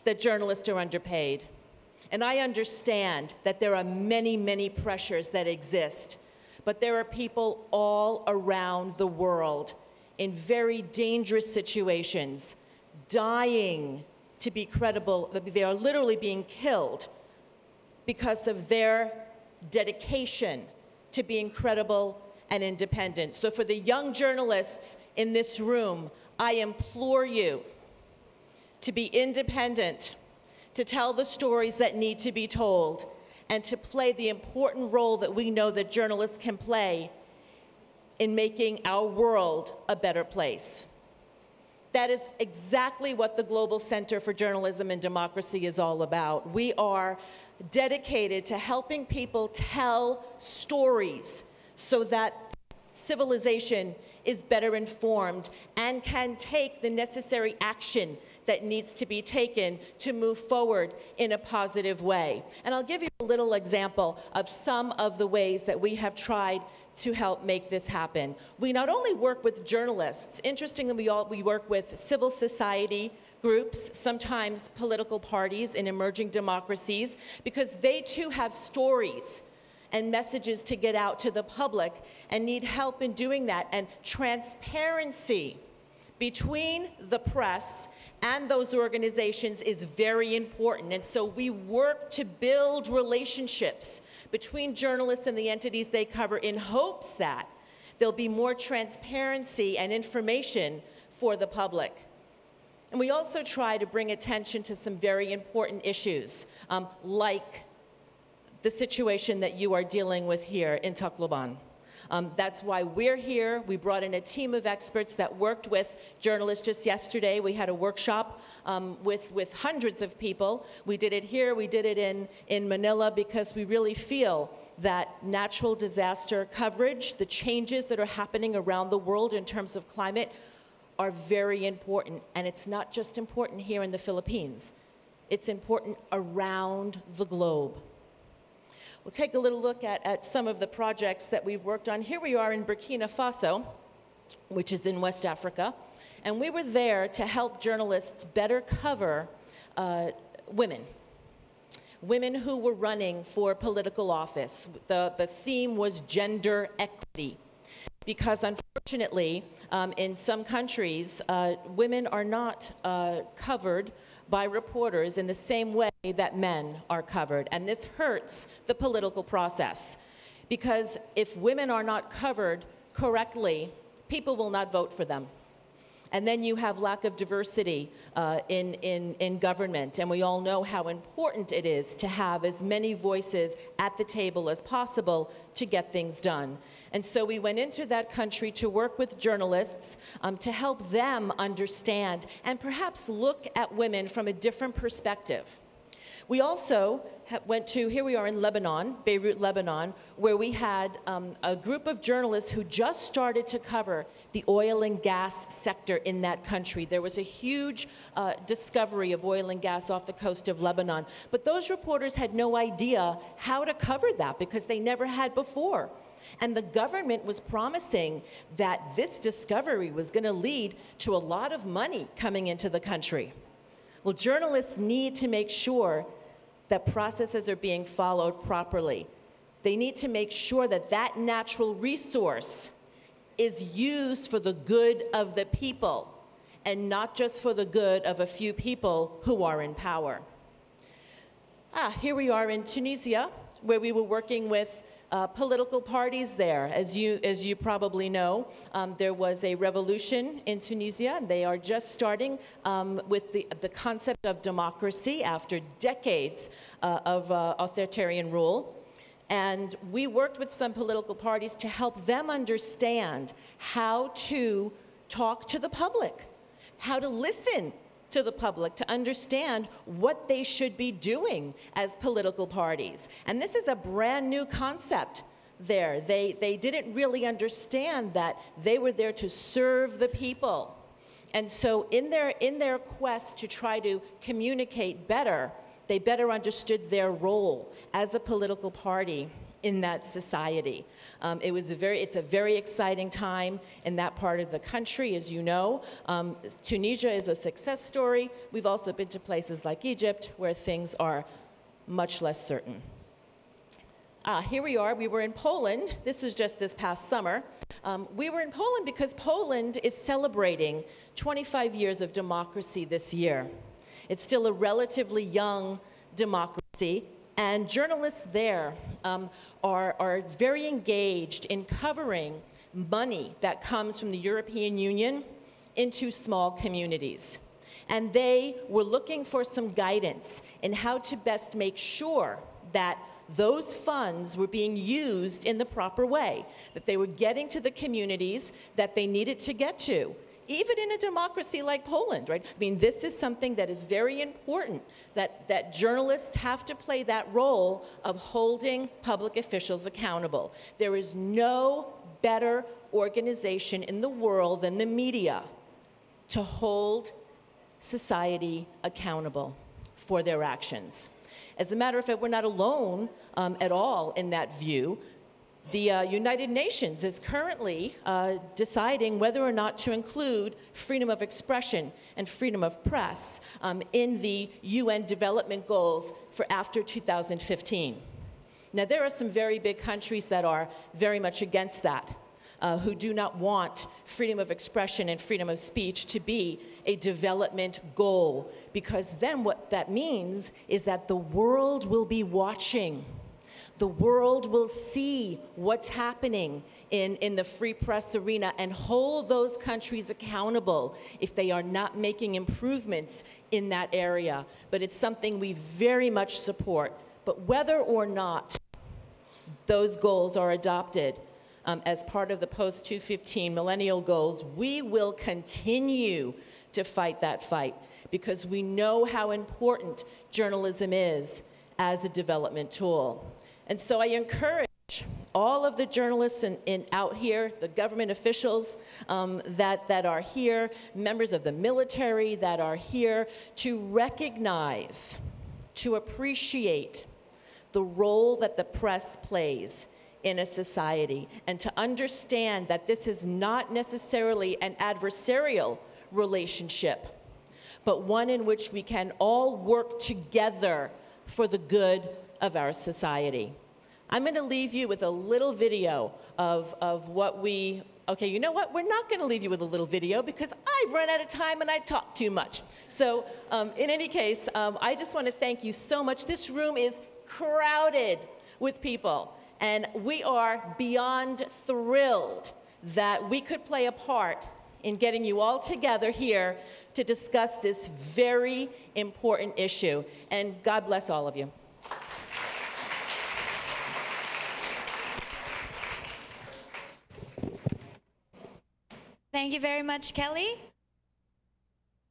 that journalists are underpaid. And I understand that there are many, many pressures that exist. But there are people all around the world in very dangerous situations, dying to be credible. They are literally being killed because of their dedication to being credible and independent. So for the young journalists in this room, I implore you to be independent, to tell the stories that need to be told, and to play the important role that we know that journalists can play in making our world a better place. That is exactly what the Global Center for Journalism and Democracy is all about. We are dedicated to helping people tell stories so that civilization is better informed and can take the necessary action that needs to be taken to move forward in a positive way. And I'll give you a little example of some of the ways that we have tried to help make this happen. We not only work with journalists, interestingly, we work with civil society groups, sometimes political parties in emerging democracies, because they too have stories and messages to get out to the public and need help in doing that. And transparency between the press and those organizations is very important. And so we work to build relationships between journalists and the entities they cover in hopes that there'll be more transparency and information for the public. And we also try to bring attention to some very important issues, like the situation that you are dealing with here in Tacloban. That's why we're here. We brought in a team of experts that worked with journalists just yesterday. We had a workshop with hundreds of people. We did it here, we did it in Manila, because we really feel that natural disaster coverage, the changes that are happening around the world in terms of climate, are very important. And it's not just important here in the Philippines. It's important around the globe. We'll take a little look at some of the projects that we've worked on. Here we are in Burkina Faso, which is in West Africa, and we were there to help journalists better cover women who were running for political office. The theme was gender equity. because unfortunately, in some countries, women are not covered by reporters in the same way that men are covered. And this hurts the political process. Because if women are not covered correctly, people will not vote for them. And then you have lack of diversity in government. And we all know how important it is to have as many voices at the table as possible to get things done. And so we went into that country to work with journalists to help them understand and perhaps look at women from a different perspective. We also went to, here we are in Lebanon, Beirut, Lebanon, where we had a group of journalists who just started to cover the oil and gas sector in that country. There was a huge discovery of oil and gas off the coast of Lebanon. But those reporters had no idea how to cover that because they never had before. And the government was promising that this discovery was going to lead to a lot of money coming into the country. Well, journalists need to make sure that processes are being followed properly. They need to make sure that that natural resource is used for the good of the people and not just for the good of a few people who are in power. Here we are in Tunisia, where we were working with political parties there. As you probably know, there was a revolution in Tunisia. They are just starting with the concept of democracy after decades of authoritarian rule. And we worked with some political parties to help them understand how to talk to the public, how to listen to the public, to understand what they should be doing as political parties. And this is a brand new concept there. They didn't really understand that they were there to serve the people. And so in their quest to try to communicate better, they better understood their role as a political party in that society. It's a very exciting time in that part of the country, as you know. Tunisia is a success story. We've also been to places like Egypt where things are much less certain. Here we are. We were in Poland. This was just this past summer. We were in Poland because Poland is celebrating 25 years of democracy this year. It's still a relatively young democracy. And journalists there are very engaged in covering money that comes from the European Union into small communities. And they were looking for some guidance in how to best make sure that those funds were being used in the proper way, that they were getting to the communities that they needed to get to. Even in a democracy like Poland, right? I mean, this is something that is very important, that journalists have to play that role of holding public officials accountable. There is no better organization in the world than the media to hold society accountable for their actions. As a matter of fact, we're not alone at all in that view. The United Nations is currently deciding whether or not to include freedom of expression and freedom of press in the UN development goals for after 2015. Now, there are some very big countries that are very much against that, who do not want freedom of expression and freedom of speech to be a development goal, because then what that means is that the world will be watching. The world will see what's happening in the free press arena and hold those countries accountable if they are not making improvements in that area. But it's something we very much support. But whether or not those goals are adopted as part of the post-2015 millennial goals, we will continue to fight that fight because we know how important journalism is as a development tool. And so I encourage all of the journalists out here, the government officials that are here, members of the military that are here, to recognize, to appreciate the role that the press plays in a society, and to understand that this is not necessarily an adversarial relationship, but one in which we can all work together for the good of our society. I'm going to leave you with a little video of what we Okay, you know what? We're not going to leave you with a little video because I've run out of time and I talk too much. So in any case, I just want to thank you so much. This room is crowded with people, and we are beyond thrilled that we could play a part in getting you all together here to discuss this very important issue. And God bless all of you. Thank you very much, Kelly.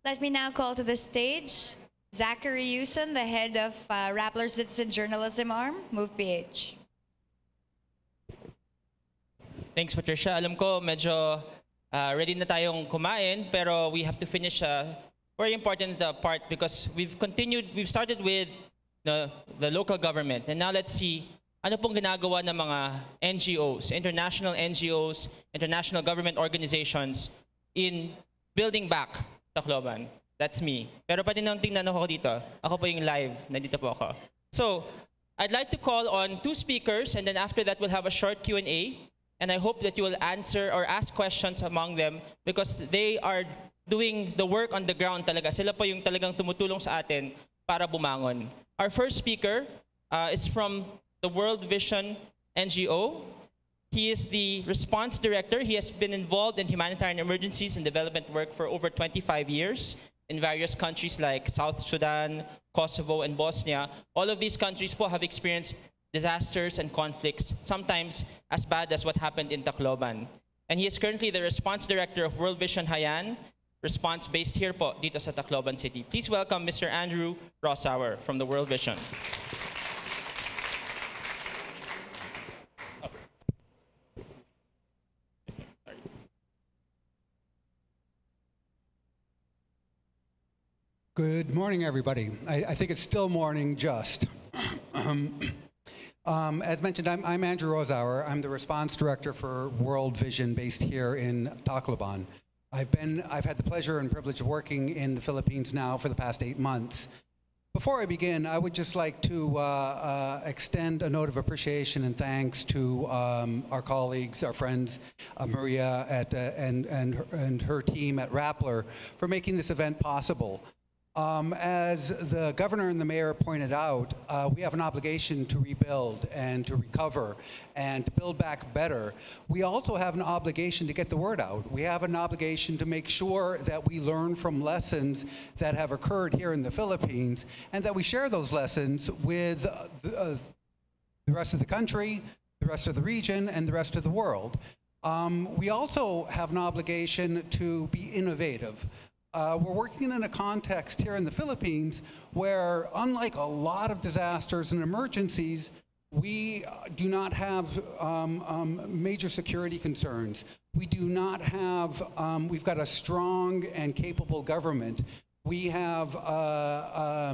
Let me now call to the stage Zachary Yuson, the head of Rappler Citizen Journalism Arm. Move PH. Thanks, Patricia. Alam ko medyo ready na tayong kumain, pero we have to finish a very important part because we've started with the local government, and now let's see ano pong ginagawa ng mga NGOs, international NGOs, international government organizations in building back Tacloban. That's me. Pero pati nang tingnan ako dito, ako po yung live, nandito po ako. So, I'd like to call on 2 speakers, and then after that we'll have a short Q&A, and I hope that you will answer or ask questions among them because they are doing the work on the ground talaga. Sila po yung talagang tumutulong sa atin para bumangon. Our first speaker is from the World Vision NGO. He is the response director. He has been involved in humanitarian emergencies and development work for over 25 years in various countries like South Sudan, Kosovo, and Bosnia. All of these countries po have experienced disasters and conflicts, sometimes as bad as what happened in Tacloban. And he is currently the response director of World Vision Haiyan, response based here po dito sa Tacloban City. Please welcome Mr. Andrew Rossauer from the World Vision. Good morning, everybody. I think it's still morning just. As mentioned, I'm Andrew Rossauer. I'm the response director for World Vision based here in Tacloban. I've had the pleasure and privilege of working in the Philippines now for the past 8 months. Before I begin, I would just like to extend a note of appreciation and thanks to our colleagues, our friends, Maria and her team at Rappler for making this event possible. As the governor and the mayor pointed out, we have an obligation to rebuild and to recover and to build back better. We also have an obligation to get the word out. We have an obligation to make sure that we learn from lessons that have occurred here in the Philippines and that we share those lessons with the rest of the country, the rest of the region, and the rest of the world. We also have an obligation to be innovative. We're working in a context here in the Philippines where, unlike a lot of disasters and emergencies, we do not have major security concerns. We do not have, we've got a strong and capable government. We have a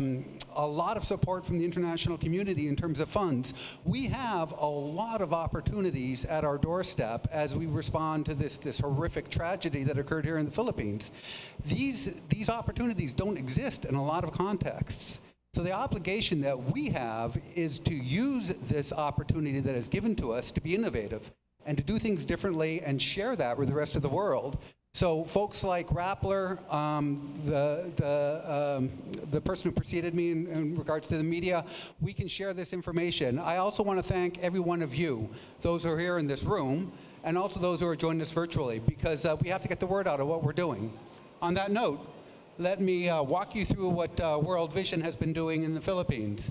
lot of support from the international community in terms of funds. We have a lot of opportunities at our doorstep as we respond to this horrific tragedy that occurred here in the Philippines. These opportunities don't exist in a lot of contexts. So the obligation that we have is to use this opportunity that is given to us to be innovative and to do things differently and share that with the rest of the world. So folks like Rappler, the person who preceded me in regards to the media, we can share this information. I also want to thank every one of you, those who are here in this room, and also those who are joining us virtually, because we have to get the word out of what we're doing. On that note, let me walk you through what World Vision has been doing in the Philippines.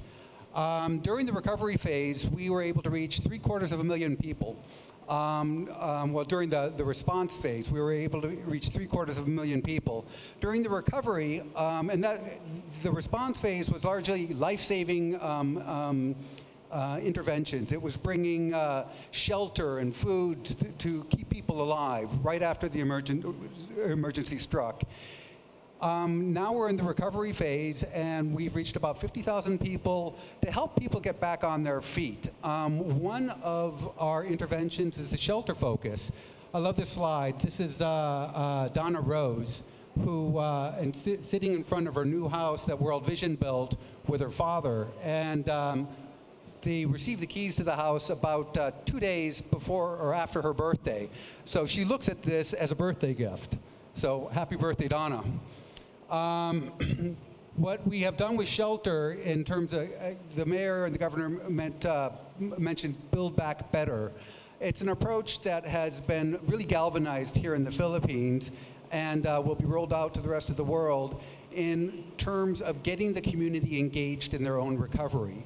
During the recovery phase, we were able to reach 750,000 people. Well, during the response phase, we were able to reach 750,000 people. During the recovery, the response phase was largely life-saving interventions. It was bringing shelter and food to keep people alive right after the emergency struck. Now we're in the recovery phase, and we've reached about 50,000 people to help people get back on their feet. One of our interventions is the shelter focus. I love this slide. This is Donna Rose, who sitting in front of her new house that World Vision built with her father. And they received the keys to the house about 2 days before or after her birthday. So she looks at this as a birthday gift. So happy birthday, Donna. What we have done with shelter in terms of the mayor and the governor mentioned Build Back Better. It's an approach that has been really galvanized here in the Philippines and will be rolled out to the rest of the world in terms of getting the community engaged in their own recovery.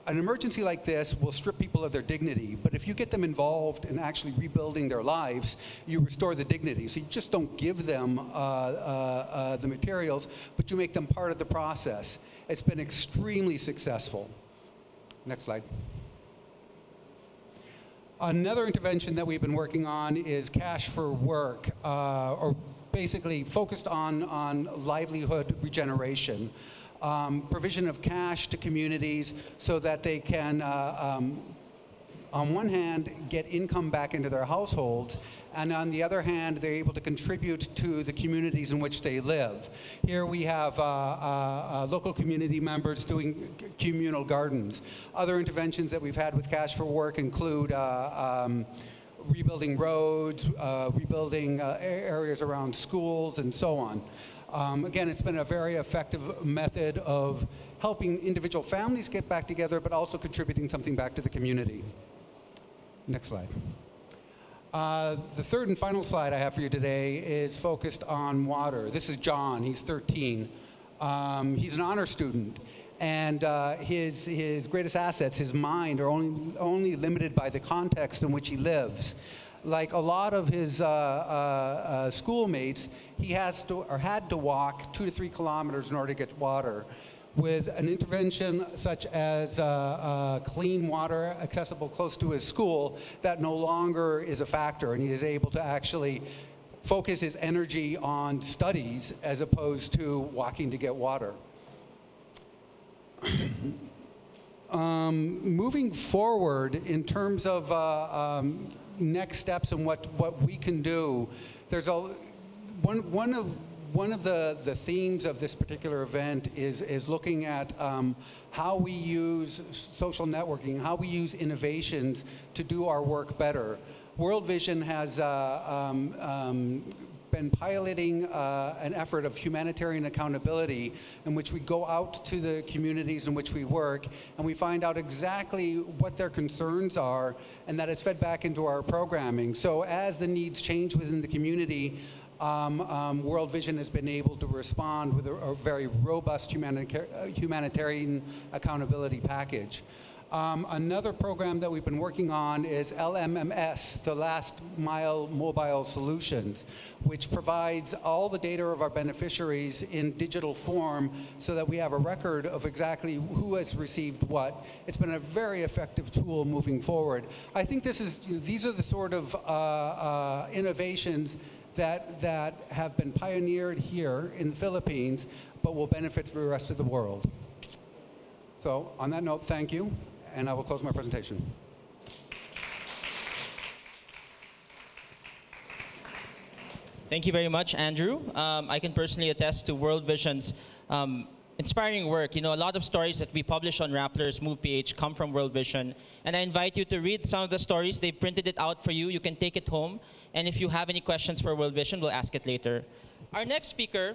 An emergency like this will strip people of their dignity, but if you get them involved in actually rebuilding their lives, you restore the dignity. So you just don't give them the materials, but you make them part of the process. It's been extremely successful. Next slide. Another intervention that we've been working on is Cash for Work, or basically focused on livelihood regeneration. Provision of cash to communities so that they can, on one hand, get income back into their households, and on the other hand, they're able to contribute to the communities in which they live. Here we have local community members doing communal gardens. Other interventions that we've had with Cash for Work include rebuilding roads, rebuilding areas around schools, and so on. Again, it's been a very effective method of helping individual families get back together, but also contributing something back to the community. Next slide. The third and final slide I have for you today is focused on water. This is John, he's 13. He's an honor student, and his greatest assets, his mind, are only limited by the context in which he lives. Like a lot of his schoolmates, he has to or had to walk 2 to 3 kilometers in order to get water. With an intervention such as clean water accessible close to his school, that no longer is a factor, and he is able to actually focus his energy on studies as opposed to walking to get water. Moving forward in terms of next steps and what we can do, there's one of the themes of this particular event is looking at how we use social networking, how we use innovations to do our work better. World Vision has been piloting an effort of humanitarian accountability in which we go out to the communities in which we work and we find out exactly what their concerns are, and that is fed back into our programming. So as the needs change within the community, World Vision has been able to respond with a very robust humanitarian accountability package. Another program that we've been working on is LMMS, the Last Mile Mobile Solutions, which provides all the data of our beneficiaries in digital form so that we have a record of exactly who has received what. It's been a very effective tool moving forward. I think these are the sort of innovations that have been pioneered here in the Philippines, but will benefit the rest of the world. So on that note, thank you, and I will close my presentation. Thank you very much, Andrew. I can personally attest to World Vision's inspiring work. You know, a lot of stories that we publish on Rappler's Move PH come from World Vision, and I invite you to read some of the stories. They printed it out for you. You can take it home, and if you have any questions for World Vision, we'll ask it later. Our next speaker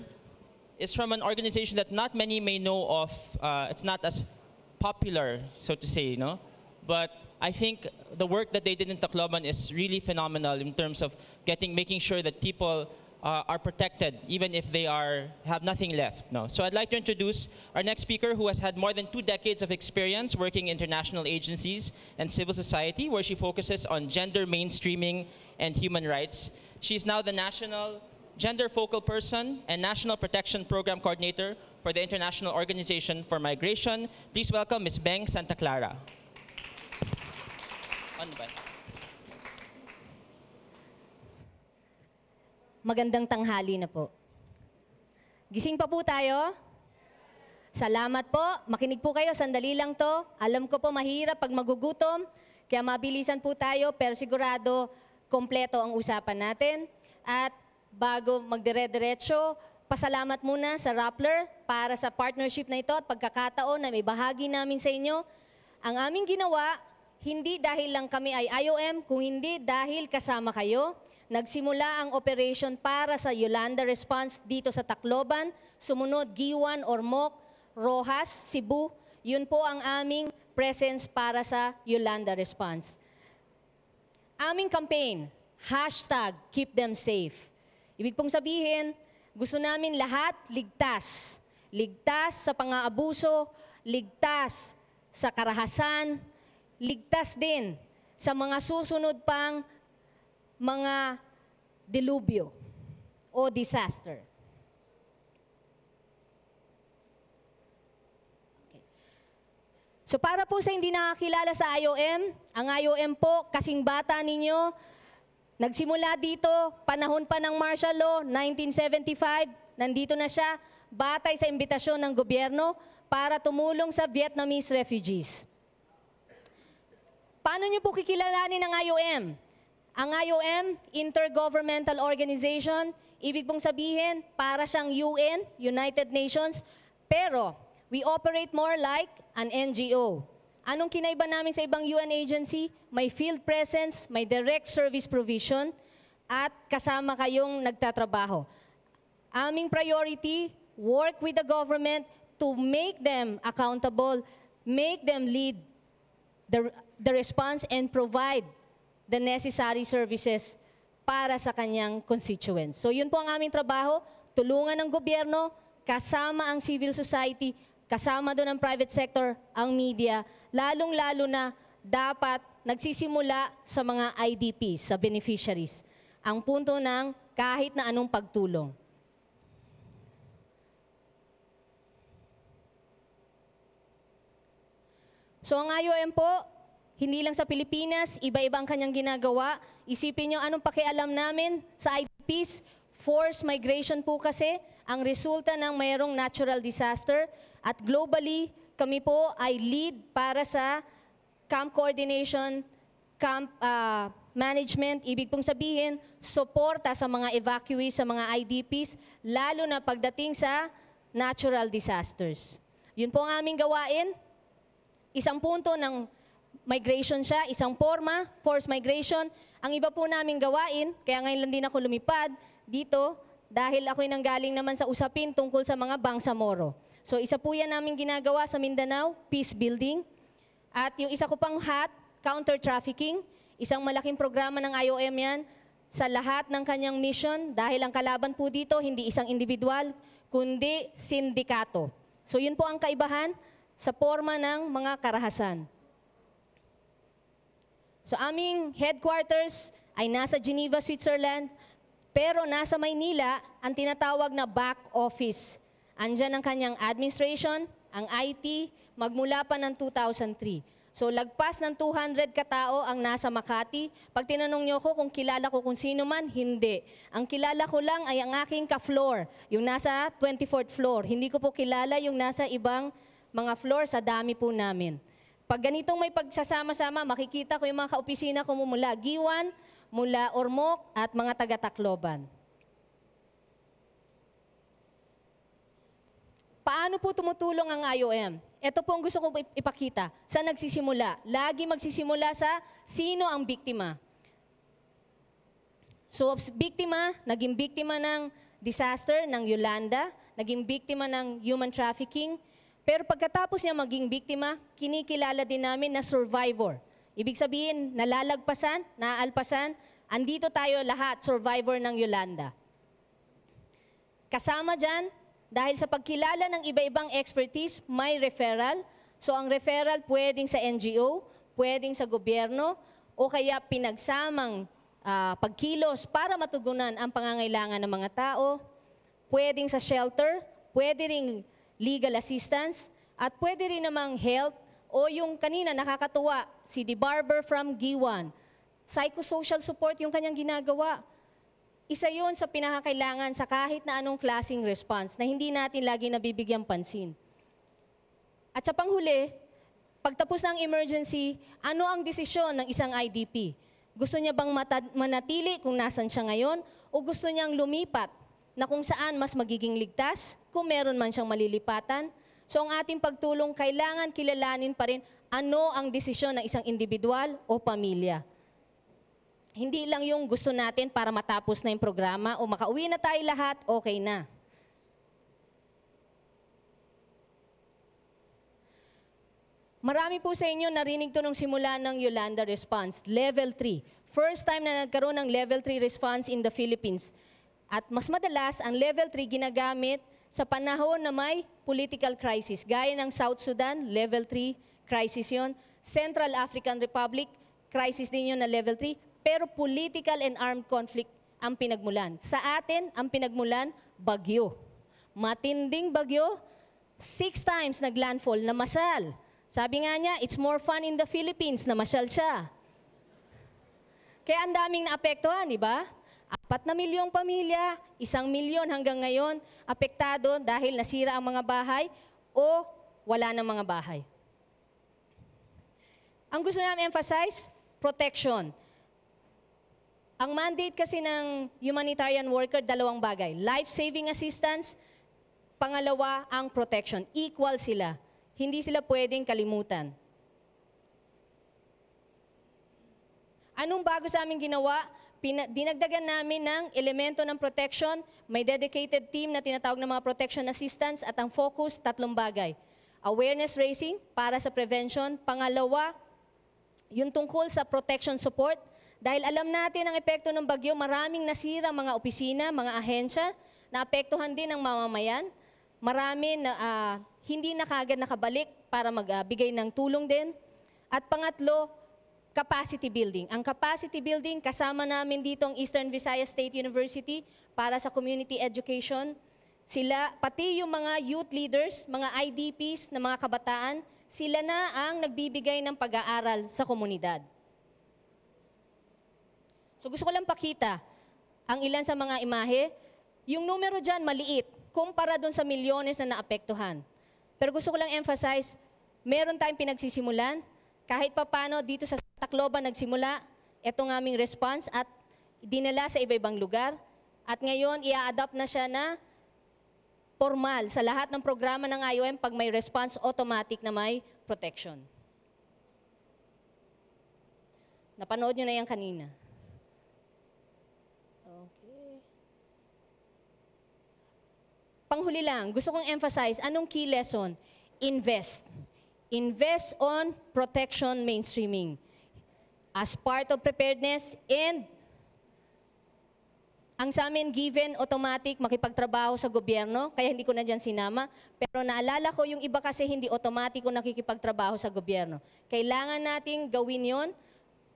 is from an organization that not many may know of. It's not as popular, so to say, you know, but I think the work that they did in Tacloban is really phenomenal in terms of making sure that people are protected, even if they have nothing left. No. So I'd like to introduce our next speaker, who has had more than 2 decades of experience working in international agencies and civil society, where she focuses on gender mainstreaming and human rights. She's now the National Gender Focal Person and National Protection Program Coordinator for the International Organization for Migration. Please welcome Ms. Beng Santa Clara. Magandang tanghali na po. Gising pa po tayo? Salamat po. Makinig po kayo. Sandali lang to. Alam ko po mahirap pag magugutom. Kaya mabilisan po tayo, pero sigurado kompleto ang usapan natin. At bago magdire-diretso, pasalamat muna sa Rappler para sa partnership na ito at pagkakataon na may bahagi namin sa inyo Ang aming ginawa, hindi dahil lang kami ay IOM, kung hindi dahil kasama kayo. Nagsimula ang operation para sa Yolanda response dito sa Tacloban, sumunod Giwan, Ormoc, Rojas, Cebu. Yun po ang aming presence para sa Yolanda response. Aming campaign, #KeepThemSafe. Ibig pong sabihin, gusto namin lahat ligtas. Ligtas sa pang-aabuso, ligtas sa karahasan, ligtas din sa mga susunod pang mga dilubyo o disaster. Okay. So para po sa hindi nakakilala sa IOM, ang IOM po, kasing bata ninyo, nagsimula dito, panahon pa ng martial law, 1975, nandito na siya, batay sa imbitasyon ng gobyerno para tumulong sa Vietnamese refugees. Paano niyo po kikilalanin ang IOM? Ang IOM, Intergovernmental Organization, ibig pong sabihin, para siyang UN, United Nations, pero we operate more like an NGO. Anong kinaiba namin sa ibang UN agency? May field presence, may direct service provision, at kasama kayong nagtatrabaho. Aming priority, work with the government to make them accountable, make them lead the response, and provide the necessary services para sa kanyang constituents. So yun po ang aming trabaho, tulungan ng gobyerno, kasama ang civil society, kasama doon ang private sector, ang media, lalong-lalo na dapat nagsisimula sa mga IDPs, sa beneficiaries. Ang punto ng kahit na anong pagtulong. So ang IOM po, hindi lang sa Pilipinas, iba-iba ang kanyang ginagawa. Isipin nyo anong pakialam namin sa IDPs. Forced migration po kasi ang resulta ng mayroong natural disaster. At globally, kami po ay lead para sa camp coordination, camp management. Ibig pong sabihin, suporta sa mga evacuees, sa mga IDPs, lalo na pagdating sa natural disasters. Yun po ang aming gawain. Isang punto ng migration siya, isang forma, forced migration. Ang iba po naming gawain, kaya ngayon lang din ako lumipad dito dahil ako'y nanggaling naman sa usapin tungkol sa mga Bangsamoro. So isa po yan namin ginagawa sa Mindanao, peace building. At yung isa ko pang hat, counter-trafficking. Isang malaking programa ng IOM yan sa lahat ng kanyang mission dahil ang kalaban po dito hindi isang individual, kundi sindikato. So yun po ang kaibahan sa forma ng mga karahasan. So aming headquarters ay nasa Geneva, Switzerland, pero nasa Maynila ang tinatawag na back office. Andyan ang kanyang administration, ang IT, magmula pa ng 2003. So lagpas ng 200 katao ang nasa Makati. Pag tinanong niyo ko kung kilala ko kung sino man, hindi. Ang kilala ko lang ay ang aking ka-floor, yung nasa 24th floor. Hindi ko po kilala yung nasa ibang mga floor, sa dami po namin. Pag ganitong may pagsasama-sama, makikita ko yung mga kaopisina ko mula Giwan, mula Ormoc, at mga taga-Tacloban. Paano po tumutulong ang IOM? Ito po ang gusto kong ipakita. Saan nagsisimula? Lagi magsisimula sa sino ang biktima. So, biktima, naging biktima ng disaster, ng Yolanda, naging biktima ng human trafficking. Pero pagkatapos niya maging biktima, kinikilala din namin na survivor. Ibig sabihin, nalalagpasan, naaalpasan, andito tayo lahat, survivor ng Yolanda. Kasama dyan, dahil sa pagkilala ng iba-ibang expertise, may referral. So ang referral pwedeng sa NGO, pwedeng sa gobyerno, o kaya pinagsamang pagkilos para matugunan ang pangangailangan ng mga tao, pwedeng sa shelter, pwede ring legal assistance, at pwede rin namang health, o yung kanina nakakatuwa, si The Barber from Giwan. Psychosocial support yung kanyang ginagawa. Isa yun sa pinakakailangan sa kahit na anong klaseng response na hindi natin lagi nabibigyang pansin. At sa panghuli, pagtapos ng emergency, ano ang desisyon ng isang IDP? Gusto niya bang manatili kung nasan siya ngayon, o gusto niyang lumipat na kung saan mas magiging ligtas, kung meron man siyang malilipatan? So ang ating pagtulong, kailangan kilalanin pa rin ano ang desisyon ng isang individual o pamilya. Hindi lang yung gusto natin para matapos na yung programa o makauwi na tayo lahat, okay na. Marami po sa inyo narinig to nung simula ng Yolanda response, level 3. First time na nagkaroon ng level 3 response in the Philippines. At mas madalas, ang level 3 ginagamit sa panahon na may political crisis. Gaya ng South Sudan, level 3 crisis yon. Central African Republic, crisis din yun na level 3. Pero political and armed conflict ang pinagmulan. Sa atin, ang pinagmulan, bagyo. Matinding bagyo, 6 times naglandfall na masal. Sabi nga niya, it's more fun in the Philippines na masyal siya. Kaya ang daming naapektuhan, di ba? 4 milyong pamilya, 1 milyon hanggang ngayon apektado dahil nasira ang mga bahay o wala ng mga bahay. Ang gusto namin emphasize, protection. Ang mandate kasi ng humanitarian worker, 2 bagay. Life-saving assistance, pangalawa, ang protection. Equal sila. Hindi sila pwedeng kalimutan. Anong bago sa aming ginawa? Dinagdagan namin ng elemento ng protection, may dedicated team na tinatawag ng mga protection assistants at ang focus, 3 bagay. Awareness raising para sa prevention. Pangalawa, yung tungkol sa protection support. Dahil alam natin ang epekto ng bagyo, maraming nasira mga opisina, mga ahensya, naapektuhan din ng mamamayan. Marami na hindi na kagad nakabalik para magbigay ng tulong din. At pangatlo, capacity building. Ang capacity building, kasama namin dito ang Eastern Visayas State University para sa community education. Sila, pati yung mga youth leaders, mga IDPs na mga kabataan, sila na ang nagbibigay ng pag-aaral sa komunidad. So gusto ko lang pakita ang ilan sa mga imahe. Yung numero dyan, maliit, kumpara doon sa milyones na naapektuhan. Pero gusto ko lang emphasize, meron tayong pinagsisimulan. Kahit papano dito sa Tacloban nagsimula, itong aming response at dinala sa iba-ibang lugar. At ngayon, i-adapt na siya na formal sa lahat ng programa ng IOM pag may response automatic na may protection. Napanood nyo na yan kanina. Okay. Panghuli lang, gusto kong emphasize, anong key lesson? Invest. Invest on protection mainstreaming as part of preparedness and ang sa amin given automatic makipagtrabaho sa gobyerno, kaya hindi ko na dyan sinama. Pero naalala ko yung iba kasi hindi automatic nakikipagtrabaho sa gobyerno. Kailangan nating gawin yon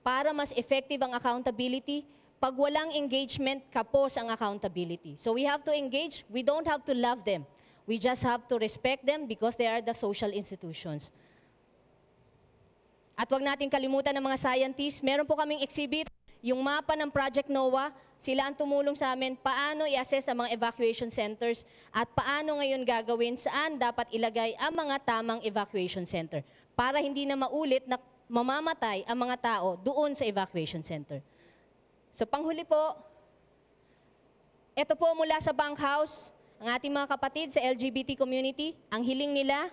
para mas effective ang accountability. Pag walang engagement, kapos ang accountability. So we have to engage. We don't have to love them. We just have to respect them because they are the social institutions. At wag natin kalimutan ng mga scientists. Meron po kaming exhibit, yung mapa ng Project NOAA. Sila ang tumulong sa amin paano i-assess ang mga evacuation centers at paano ngayon gagawin saan dapat ilagay ang mga tamang evacuation center para hindi na maulit na mamamatay ang mga tao doon sa evacuation center. So panghuli po, ito po mula sa Bank House, ang ating mga kapatid sa LGBT community, ang hiling nila,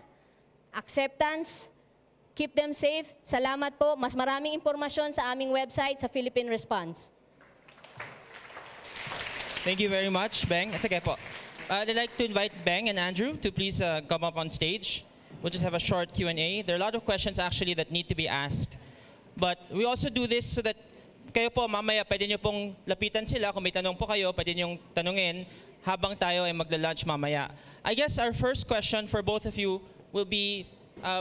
acceptance, keep them safe. Salamat po. Mas maraming impormasyon sa aming website sa Philippine Response. Thank you very much, Beng. It's okay po. I'd like to invite Beng and Andrew to please come up on stage. We'll just have a short Q&A. There are a lot of questions actually that need to be asked. But we also do this so that kayo po mamaya pwede nyo pong lapitan sila. Kung may tanong po kayo, pwede nyo tanungin habang tayo ay magla-lunch mamaya. I guess our first question for both of you will be,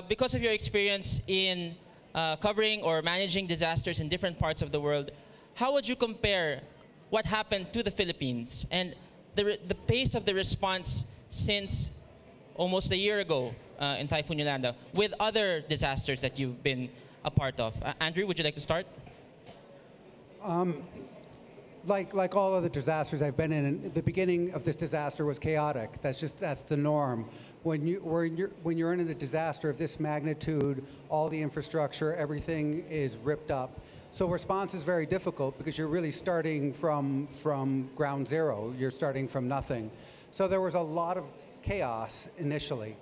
because of your experience in covering or managing disasters in different parts of the world, how would you compare what happened to the Philippines and the pace of the response since almost a year ago in Typhoon Yolanda with other disasters that you've been a part of? Andrew, would you like to start? Like all other disasters I've been in, the beginning of this disaster was chaotic. That's the norm. When you're in a disaster of this magnitude, all the infrastructure, everything is ripped up. So response is very difficult because you're really starting from ground zero. You're starting from nothing. So there was a lot of chaos initially.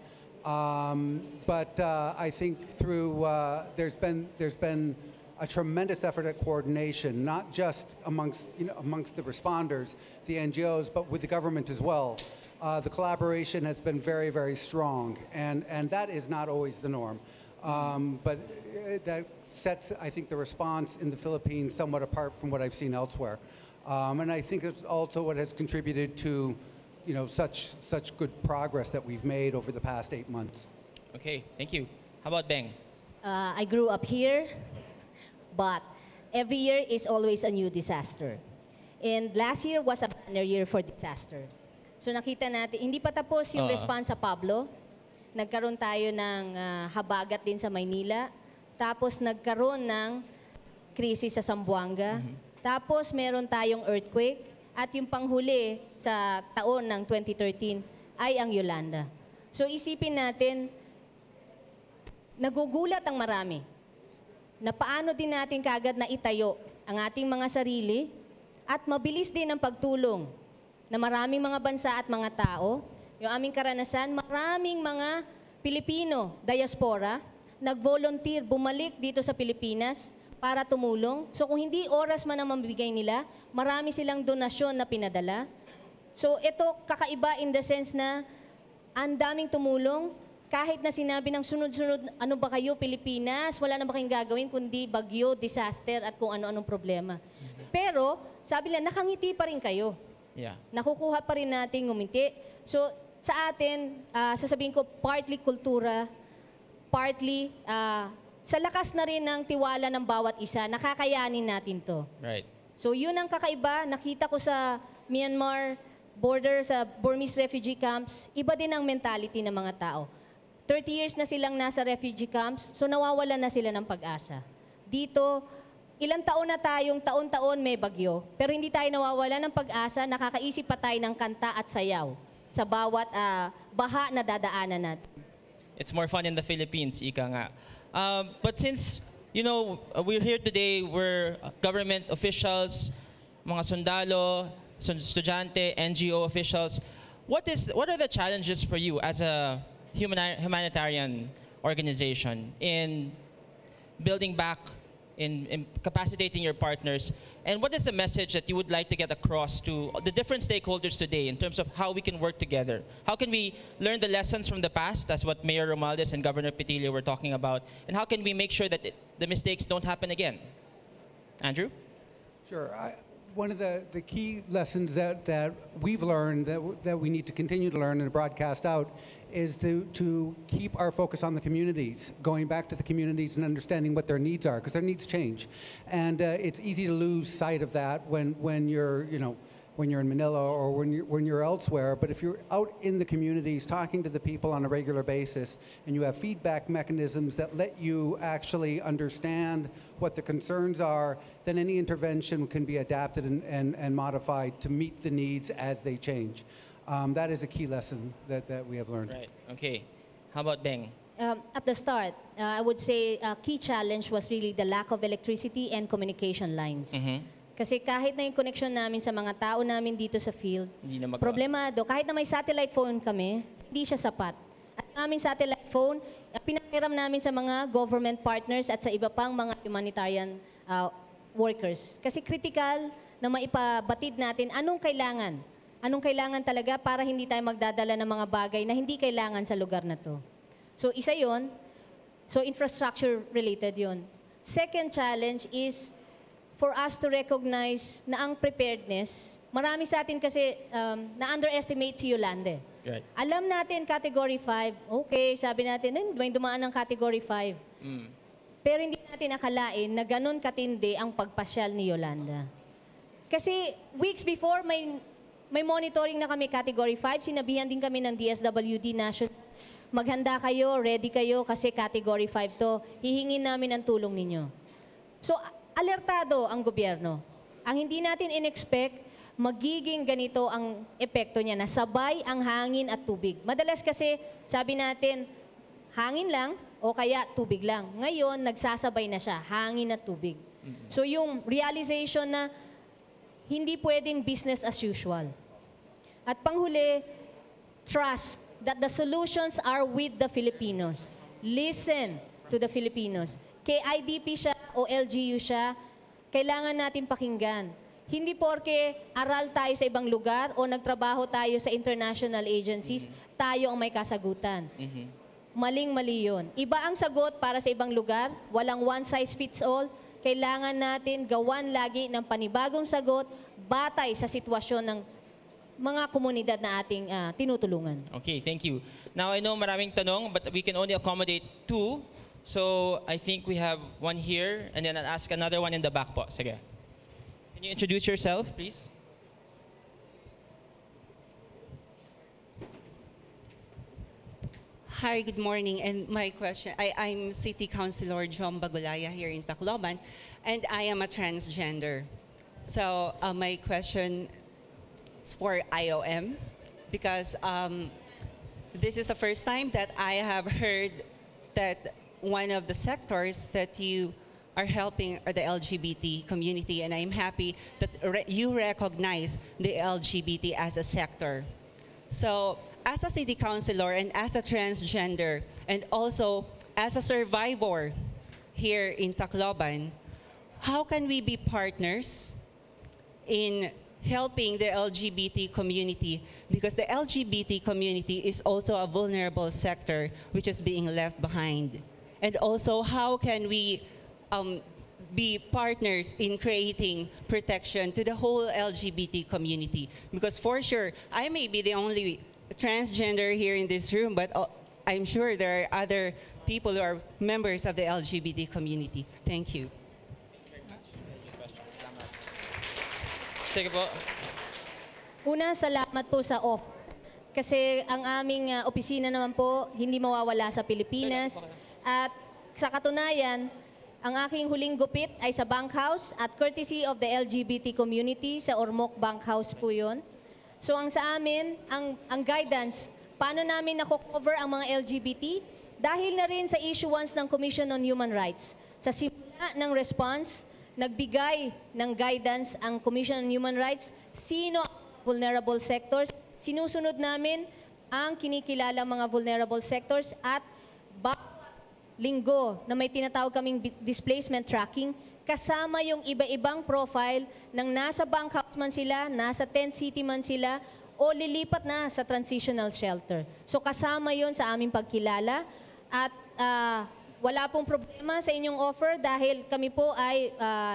But I think through there's been a tremendous effort at coordination, not just amongst the responders, the NGOs, but with the government as well. The collaboration has been very, very strong, and that is not always the norm. But that sets, I think, the response in the Philippines somewhat apart from what I've seen elsewhere. And I think it's also what has contributed to such good progress that we've made over the past 8 months. Okay, thank you. How about Beng? I grew up here, but every year is always a new disaster. And last year was a banner year for disaster. So nakita natin, hindi pa tapos yung response sa Pablo. Nagkaroon tayo ng habagat din sa Maynila. Tapos nagkaroon ng krisis sa Zamboanga. Tapos meron tayong earthquake. At yung panghuli sa taon ng 2013 ay ang Yolanda. So isipin natin, nagugulat ang marami na paano din natin kaagad na itayo ang ating mga sarili at mabilis din ang pagtulong na maraming mga bansa at mga tao. Yung aming karanasan, maraming mga Pilipino diaspora nag-volunteer bumalik dito sa Pilipinas para tumulong. So kung hindi oras man ang mabigay nila, marami silang donasyon na pinadala. So ito kakaiba in the sense na ang daming tumulong, kahit na sinabi ng sunod-sunod, ano ba kayo, Pilipinas, wala na ba kayong gagawin kundi bagyo, disaster at kung ano-anong problema. Pero sabi nila, nakangiti pa rin kayo. Yeah. Nakukuha pa rin natin ngumiti. So sa atin, sasabihin ko, partly kultura, partly sa lakas na rin ng tiwala ng bawat isa, nakakayanin natin to. Right. So yun ang kakaiba. Nakita ko sa Myanmar border, sa Burmese refugee camps, iba din ang mentality ng mga tao. 30 years na silang nasa refugee camps, so nawawalan na sila ng pag-asa. Dito, ilang taon na tayong taon-taon may bagyo, pero hindi tayo nawawalan ng pag-asa, nakakaisip pa tayo ng kanta at sayaw sa bawat baha na dadaanan natin. It's more fun in the Philippines, ika nga. But since, we're here today, we're government officials, mga sundalo, estudyante, NGO officials. What are the challenges for you as a humanitarian organization in building back, in capacitating your partners? And what is the message that you would like to get across to the different stakeholders today in terms of how we can work together? How can we learn the lessons from the past? That's what Mayor Romualdez and Governor Petilla were talking about. And how can we make sure that the mistakes don't happen again? Andrew? Sure. One of the key lessons that we've learned, that we need to continue to learn and broadcast out, is to keep our focus on the communities, going back to the communities and understanding what their needs are, because their needs change. And it's easy to lose sight of that when you're in Manila or when you're elsewhere. But if you're out in the communities talking to the people on a regular basis, and you have feedback mechanisms that let you actually understand what the concerns are, then any intervention can be adapted and modified to meet the needs as they change. That is a key lesson that we have learned. Right. Okay. How about Beng? At the start, I would say a key challenge was really the lack of electricity and communication lines. Kasi kahit na yung connection namin sa mga tao namin dito sa field, problemado. Kahit na may satellite phone kami, hindi siya sapat. At ang aming satellite phone, pinakiram namin sa mga government partners at sa iba pang mga humanitarian workers. Kasi critical na maipabatid natin anong kailangan. Anong kailangan talaga para hindi tayo magdadala ng mga bagay na hindi kailangan sa lugar na to. So isa yon. So infrastructure related yon. Second challenge is for us to recognize na ang preparedness, marami sa atin kasi na-underestimate si Yolanda. Right. Alam natin Category 5, okay, sabi natin, may dumaan ng Category 5. Pero hindi natin akalain na ganun katindi ang pagpasyal ni Yolanda. Kasi weeks before, may monitoring na kami Category 5, sinabihan din kami ng DSWD National, maghanda kayo, ready kayo kasi Category 5 to, hihingin namin ang tulong ninyo. So, alertado ang gobyerno. Ang hindi natin in-expect, magiging ganito ang epekto niya na sabay ang hangin at tubig. Madalas kasi sabi natin, hangin lang o kaya tubig lang. Ngayon, nagsasabay na siya, hangin at tubig. So yung realization na hindi pwedeng business as usual. At panghuli, trust that the solutions are with the Filipinos. Listen to the Filipinos. KIDP siya o LGU siya, kailangan natin pakinggan. Hindi porke aral tayo sa ibang lugar o nagtrabaho tayo sa international agencies, tayo ang may kasagutan. Maling-mali yun. Iba ang sagot para sa ibang lugar, walang one size fits all. Kailangan natin gawan lagi ng panibagong sagot batay sa sitwasyon ng mga komunidad na ating tinutulungan. Okay, thank you. Now, I know maraming tanong, but we can only accommodate 2. So, I think we have one here, and then I'll ask another one in the back po. Sige. Can you introduce yourself, please? Hi, good morning. And my question, I'm City Councilor John Bagulaya here in Tacloban, and I am a transgender. So, my question for IOM, because this is the first time that I have heard that one of the sectors that you are helping are the LGBT community, and I'm happy that you recognize the LGBT as a sector. So, as a city councilor and as a transgender, and also as a survivor here in Tacloban, how can we be partners in helping the LGBT community, because the LGBT community is also a vulnerable sector which is being left behind. And also, how can we be partners in creating protection to the whole LGBT community? Because for sure, I may be the only transgender here in this room, but I'm sure there are other people who are members of the LGBT community. Thank you. Sige po. Una, salamat po sa offer. Kasi ang aming opisina naman po, hindi mawawala sa Pilipinas. At sa katunayan, ang aking huling gupit ay sa Bank House at courtesy of the LGBT community, sa Ormoc Bank House po yun. So ang sa amin, ang guidance, paano namin nakocover ang mga LGBT? Dahil na rin sa issuance ng Commission on Human Rights. Sa simula ng response, nagbigay ng guidance ang Commission on Human Rights, sino ang vulnerable sectors. Sinusunod namin ang kinikilalang mga vulnerable sectors at bawat linggo na may tinatawag kaming displacement tracking, kasama yung iba-ibang profile ng nasa bank house man sila, nasa tent city man sila, o lilipat na sa transitional shelter. So kasama yon sa aming pagkilala at wala pong problema sa inyong offer dahil kami po ay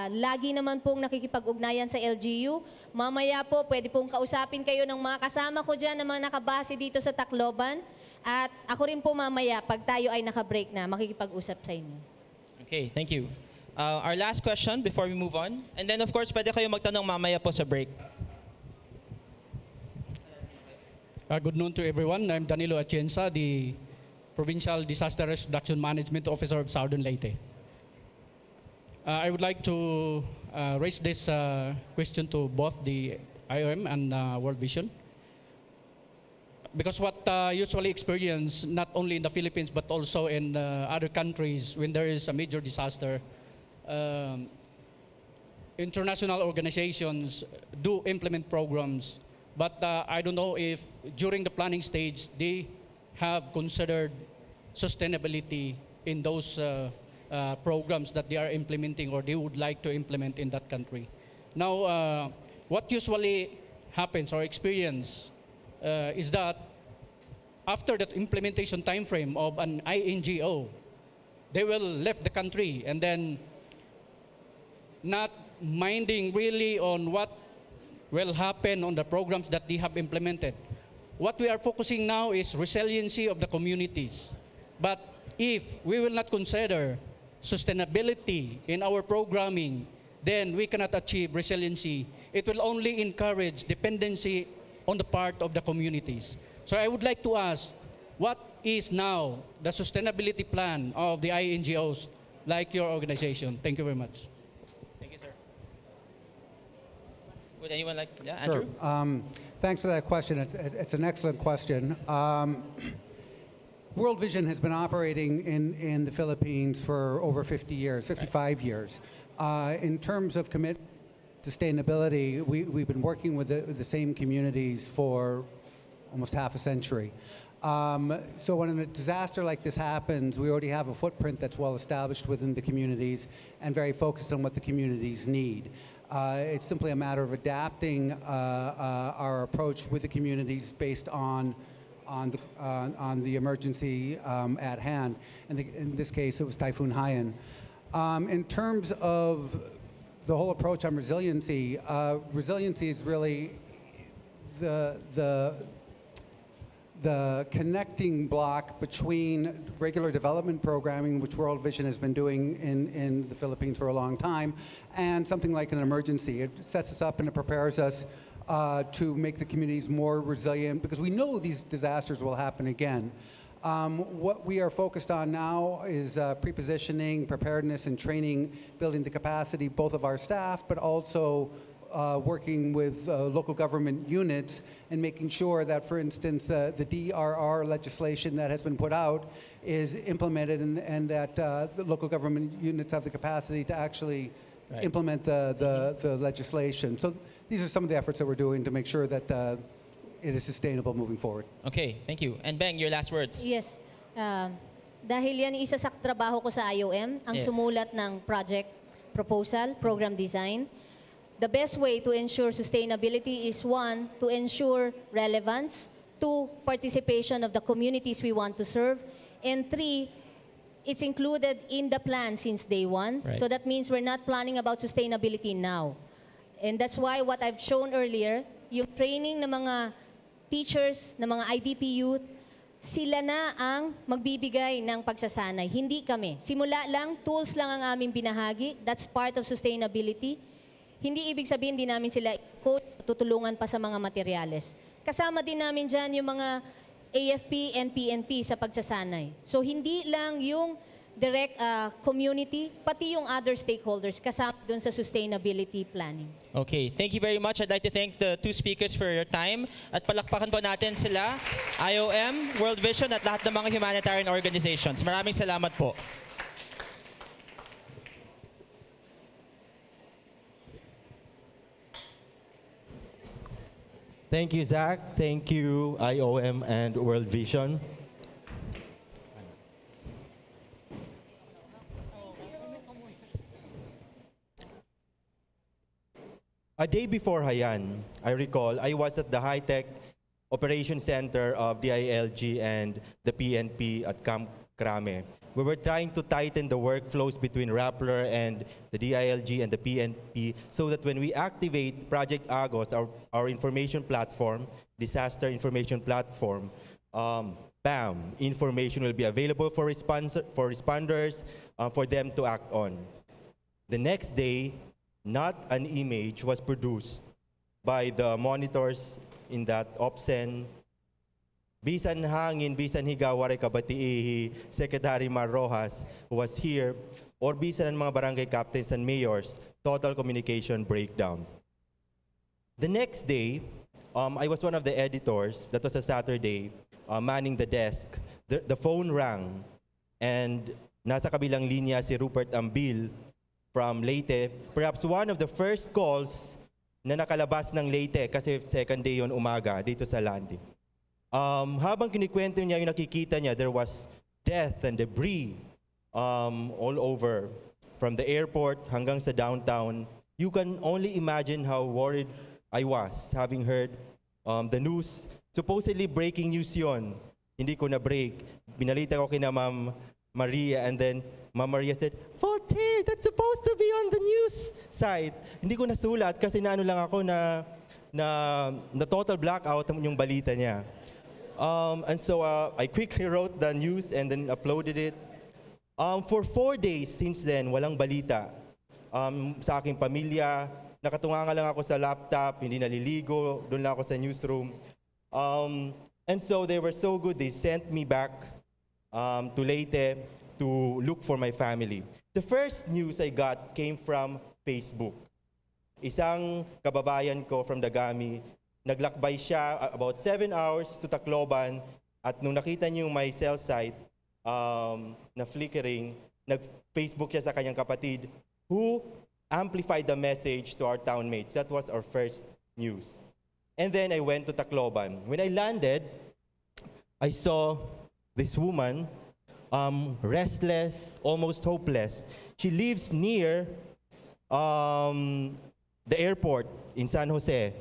lagi naman pong nakikipag-ugnayan sa LGU. Mamaya po, pwede pong kausapin kayo ng mga kasama ko dyan na mga nakabase dito sa Tacloban. At ako rin po mamaya, pag tayo ay naka-break na, makikipag-usap sa inyo. Okay, thank you. Our last question before we move on. And then of course, pwede kayo magtanong mamaya po sa break. Good noon to everyone. I'm Danilo Atienza, the Provincial Disaster Risk Reduction Management Officer of Southern Leyte. I would like to raise this question to both the IOM and World Vision. Because what usually experience, not only in the Philippines, but also in other countries, when there is a major disaster, international organizations do implement programs, but I don't know if during the planning stage, they have considered sustainability in those programs that they are implementing or they would like to implement in that country. Now, what usually happens or experience is that after that implementation time frame of an INGO, they will left the country and then not minding really on what will happen on the programs that they have implemented. What we are focusing now is resiliency of the communities. But if we will not consider sustainability in our programming, then we cannot achieve resiliency. It will only encourage dependency on the part of the communities. So I would like to ask, what is now the sustainability plan of the INGOs like your organization? Thank you very much. Thank you, sir. Would anyone like, yeah, Sure. Andrew? Thanks for that question. It's an excellent question. World Vision has been operating in the Philippines for over 50 years, 55 years. In terms of sustainability, we've been working with the same communities for almost half a century. So when a disaster like this happens, we already have a footprint that's well established within the communities and very focused on what the communities need. It's simply a matter of adapting our approach with the communities based on the emergency at hand. In this case, it was Typhoon Haiyan. In terms of the whole approach on resiliency, resiliency is really the connecting block between regular development programming, which World Vision has been doing in the Philippines for a long time, and something like an emergency. It sets us up and it prepares us to make the communities more resilient, because we know these disasters will happen again. What we are focused on now is pre-positioning, preparedness, and training, building the capacity both of our staff, but also working with local government units and making sure that, for instance, the DRR legislation that has been put out is implemented, and that the local government units have the capacity to actually implement the legislation. So these are some of the efforts that we're doing to make sure that it is sustainable moving forward. Okay, thank you. And Beng, your last words. Yes. Dahil yan isa sa trabaho ko sa IOM, ang sumulat ng project proposal, program design. The best way to ensure sustainability is, one, to ensure relevance, two, participation of the communities we want to serve, and three, it's included in the plan since day one. Right. So that means we're not planning about sustainability now. And that's why what I've shown earlier, yung training ng mga teachers, ng mga IDP youth, sila na ang magbibigay ng pagsasanay. Hindi kami. Simula lang, tools lang ang aming binahagi. That's part of sustainability. Hindi ibig sabihin, hindi namin sila coach, tutulungan pa sa mga materyales. Kasama din namin dyan yung mga AFP and PNP sa pagsasanay. So hindi lang yung direct community, pati yung other stakeholders kasama dun sa sustainability planning. Okay, thank you very much. I'd like to thank the two speakers for your time. At palakpakan po natin sila, IOM, World Vision, at lahat ng mga humanitarian organizations. Maraming salamat po. Thank you, Zach. Thank you, IOM and World Vision. A day before Haiyan, I recall, I was at the high-tech operation center of DILG and the PNP at Camp Crame. We were trying to tighten the workflows between Rappler and the DILG and the PNP so that when we activate Project Agos, our information platform, disaster information platform, bam, information will be available for responders, for them to act on. The next day, not an image was produced by the monitors in that OPSEN. Bisan hangin, bisan higawaray kabatiihi, Secretary Mar Rojas, who was here, or bisan ang mga barangay captains and mayors, total communication breakdown. The next day, I was one of the editors, that was a Saturday, manning the desk. The phone rang, and nasa kabilang linya si Rupert Ambil from Leyte, perhaps one of the first calls na nakalabas ng Leyte kasi second day yon umaga dito sa landing. Habang kinikwento niya yung nakikita niya, there was death and debris all over, from the airport hanggang sa downtown. You can only imagine how worried I was having heard the news. Supposedly breaking news yon. Hindi ko na break. Binalita ko kina Ma'am Maria, and then Ma'am Maria said, Voltaire, that's supposed to be on the news site. Hindi ko nasulat kasi naano lang ako na total blackout yung balita niya. And so I quickly wrote the news and then uploaded it. For 4 days since then, walang balita. Sa aking pamilya, nakatunga lang ako sa laptop, hindi naliligo, doon lang ako sa newsroom. And so they were so good, they sent me back to Leyte to look for my family. The first news I got came from Facebook. Isang kababayan ko from Dagami, naglakbay siya about 7 hours to Tacloban, at nung nakita niyo yung my cell site na flickering, nag-Facebook siya sa kanyang kapatid who amplified the message to our townmates. That was our first news. And then I went to Tacloban. When I landed, I saw this woman, restless, almost hopeless. She lives near the airport in San Jose.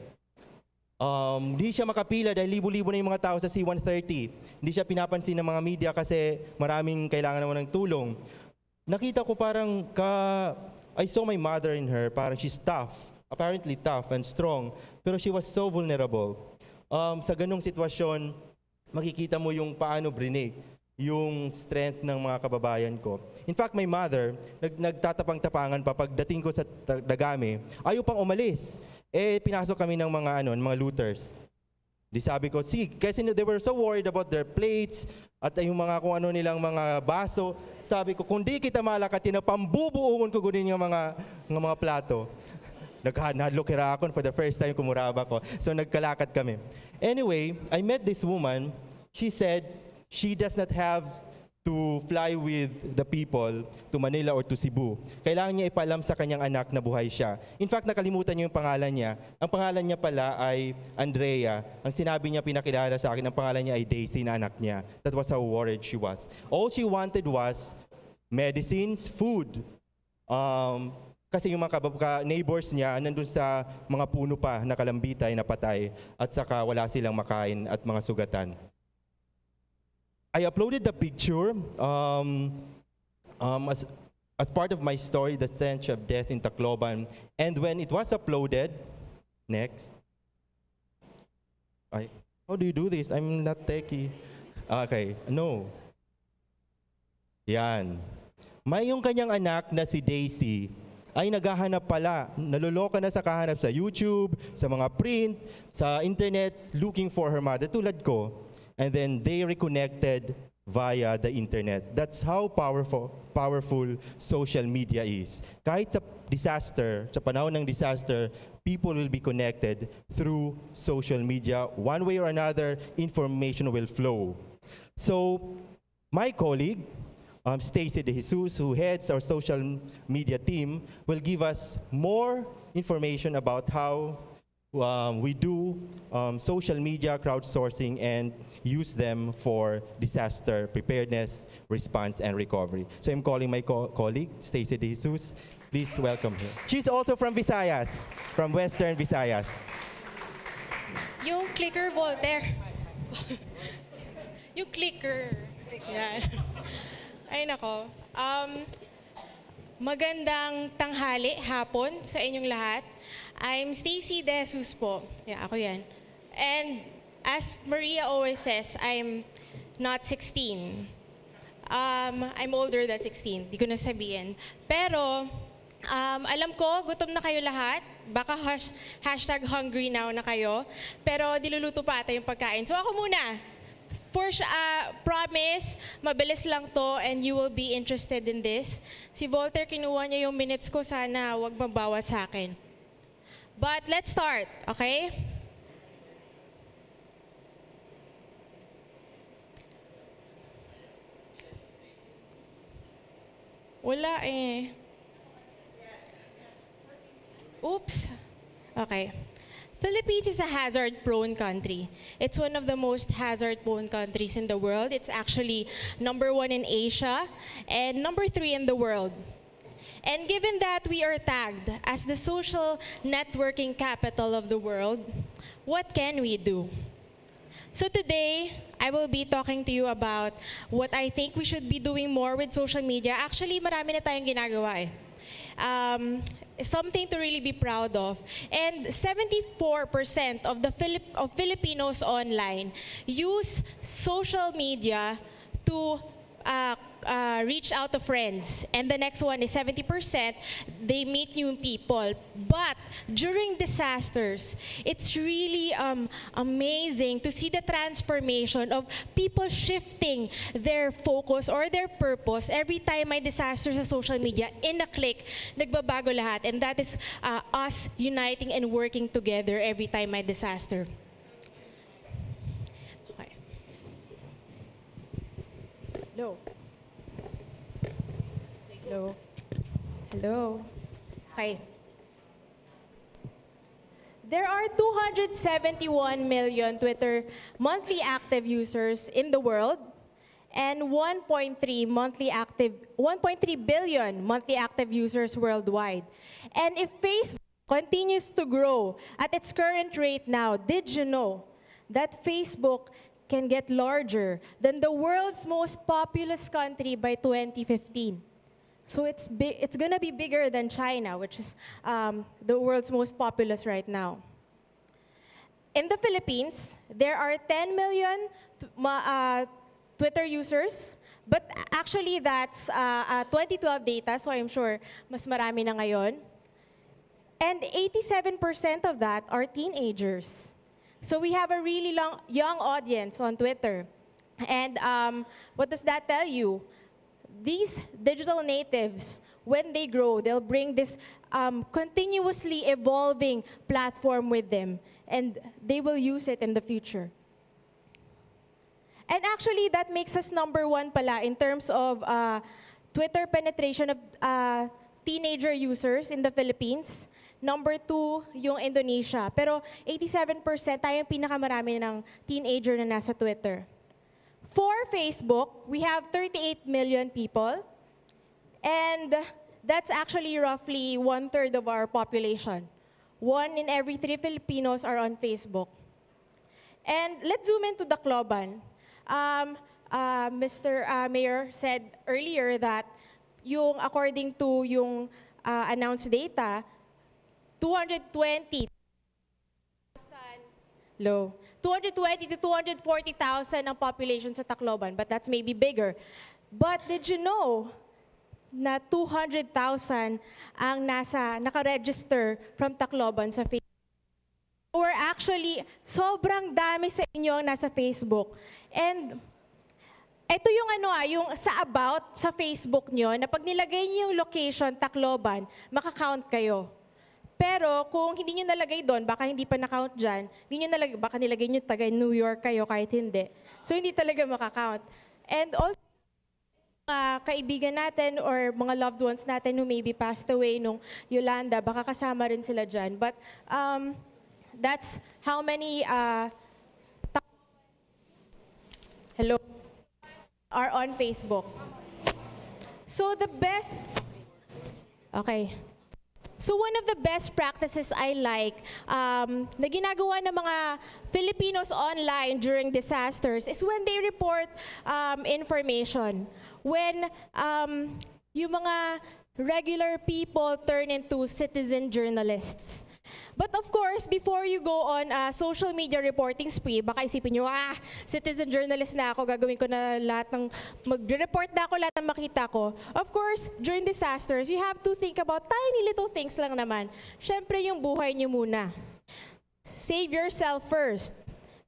Hindi siya makapila dahil libo-libo na yung mga tao sa C-130. Hindi siya pinapansin ng mga media kasi maraming kailangan naman ng tulong. Nakita ko parang I saw my mother in her, parang she's tough, apparently tough and strong, pero she was so vulnerable. Sa ganung sitwasyon, makikita mo yung paano brinake yung strength ng mga kababayan ko. In fact, my mother, nagtatapang-tapangan pa pagdating ko sa Dagame, ayaw pang umalis. Pinasok kami ng mga looters. Di sabi ko, kasi they were so worried about their plates at yung mga kung ano nilang mga baso. Sabi ko, kung di kita malakatin, pambubuungon ko gunin yung mga plato. Naghalukira ako for the first time, kumuraba ko. So nagkalakad kami. Anyway, I met this woman. She said she does not have to fly with the people to Manila or to Cebu. Kailangan niya ipaalam sa kanyang anak na buhay siya. In fact, nakalimutan niyo yung pangalan niya. Ang pangalan niya pala ay Andrea. Ang sinabi niya, pinakilala sa akin, ang pangalan niya ay Daisy na anak niya. That was how worried she was. All she wanted was medicines, food. Kasi yung mga neighbors niya, nandun sa mga puno pa, nakalambitay, napatay, at saka wala silang makain at mga sugatan. I uploaded the picture as part of my story, The Stench of Death in Tacloban. And when it was uploaded, next. How do you do this? I'm not techie. Okay, no. Yan. May yung kanyang anak na si Daisy ay naghahanap pala, naluloka na sa kahanap sa YouTube, sa mga print, sa internet, looking for her mother, tulad ko. And then they reconnected via the internet. That's how powerful social media is. Kahit sa disaster, sa panahon ng disaster, people will be connected through social media. One way or another, information will flow. So, my colleague, Stacy De Jesus, who heads our social media team, will give us more information about how we do social media crowdsourcing and use them for disaster preparedness, response, and recovery. So I'm calling my colleague, Stacy De Jesus. Please welcome her. She's also from Visayas, from Western Visayas. Yung clicker, Voltaire. Yung clicker. Yan. Ay nako. Magandang tanghali, hapon sa inyong lahat. I'm Stacy De Jesus po. Yeah, ako yan. And as Maria always says, I'm not 16. I'm older than 16. Di ko na sabihin. Pero, alam ko, gutom na kayo lahat. Baka hashtag hungry now na kayo. Pero diluluto pa ata yung pagkain. So ako muna. Promise, mabilis lang to and you will be interested in this. Si Voltaire, kinuha niya yung minutes ko. Sana wag mabawas sa akin. But let's start, okay? Wala eh. Oops. Okay. Philippines is a hazard-prone country. It's one of the most hazard-prone countries in the world. It's actually #1 in Asia and #3 in the world. And given that we are tagged as the social networking capital of the world, what can we do? So today, I will be talking to you about what I think we should be doing more with social media. Actually, marami na tayong ginagawa eh. Something to really be proud of. And 74% of Filipinos online use social media to reach out to friends. And the next one is 70%, they meet new people. But during disasters, it's really amazing to see the transformation of people shifting their focus or their purpose every time may disaster sa social media. In a click, nagbabago lahat. And that is us uniting and working together every time may disaster. Okay. Hello. Hello. Hello. Okay. There are 271 million Twitter monthly active users in the world and 1.3 billion monthly active users worldwide. And if Facebook continues to grow at its current rate now, did you know that Facebook can get larger than the world's most populous country by 2015? So it's going to be bigger than China, which is the world's most populous right now. In the Philippines, there are 10 million Twitter users, but actually that's 2012 data, so I'm sure mas marami na ngayon. And 87% of that are teenagers. So we have a really young audience on Twitter. And what does that tell you? These digital natives, when they grow, they'll bring this continuously evolving platform with them, and they will use it in the future. And actually, that makes us #1 pala in terms of Twitter penetration of teenager users in the Philippines. #2 yung Indonesia. Pero 87% tayo yung pinakamarami ng teenager na nasa Twitter. For Facebook, we have 38 million people, and that's actually roughly 1/3 of our population. 1 in every 3 Filipinos are on Facebook. And let's zoom into Tacloban. Mr. Mayor said earlier that according to yung announced data, 220 to 240,000 ang population sa Tacloban, but that's maybe bigger. But did you know na 200,000 ang naka-register from Tacloban sa Facebook? Or actually, sobrang dami sa inyo ang nasa Facebook. And ito yung yung sa about sa Facebook nyo, na pag nilagay niyo yung location Tacloban, makakount kayo. Pero kung hindi nyo nalagay doon, baka hindi pa na-count dyan, baka nilagay nyo taga New York kayo kahit hindi. So hindi talaga makakount. And also, mga kaibigan natin or mga loved ones natin who maybe passed away nung Yolanda, baka kasama rin sila dyan. But that's how many are on Facebook. So the best, So one of the best practices I like na ginagawa ng mga Filipinos online during disasters is when they report information. When yung mga regular people turn into citizen journalists. But of course, before you go on a social media reporting spree, baka isipin nyo, citizen journalist na ako, gagawin ko na lahat ng, mag-report na ako lahat ng makita ko. Of course, during disasters, you have to think about tiny little things lang naman. Siyempre, yung buhay nyo muna. Save yourself first.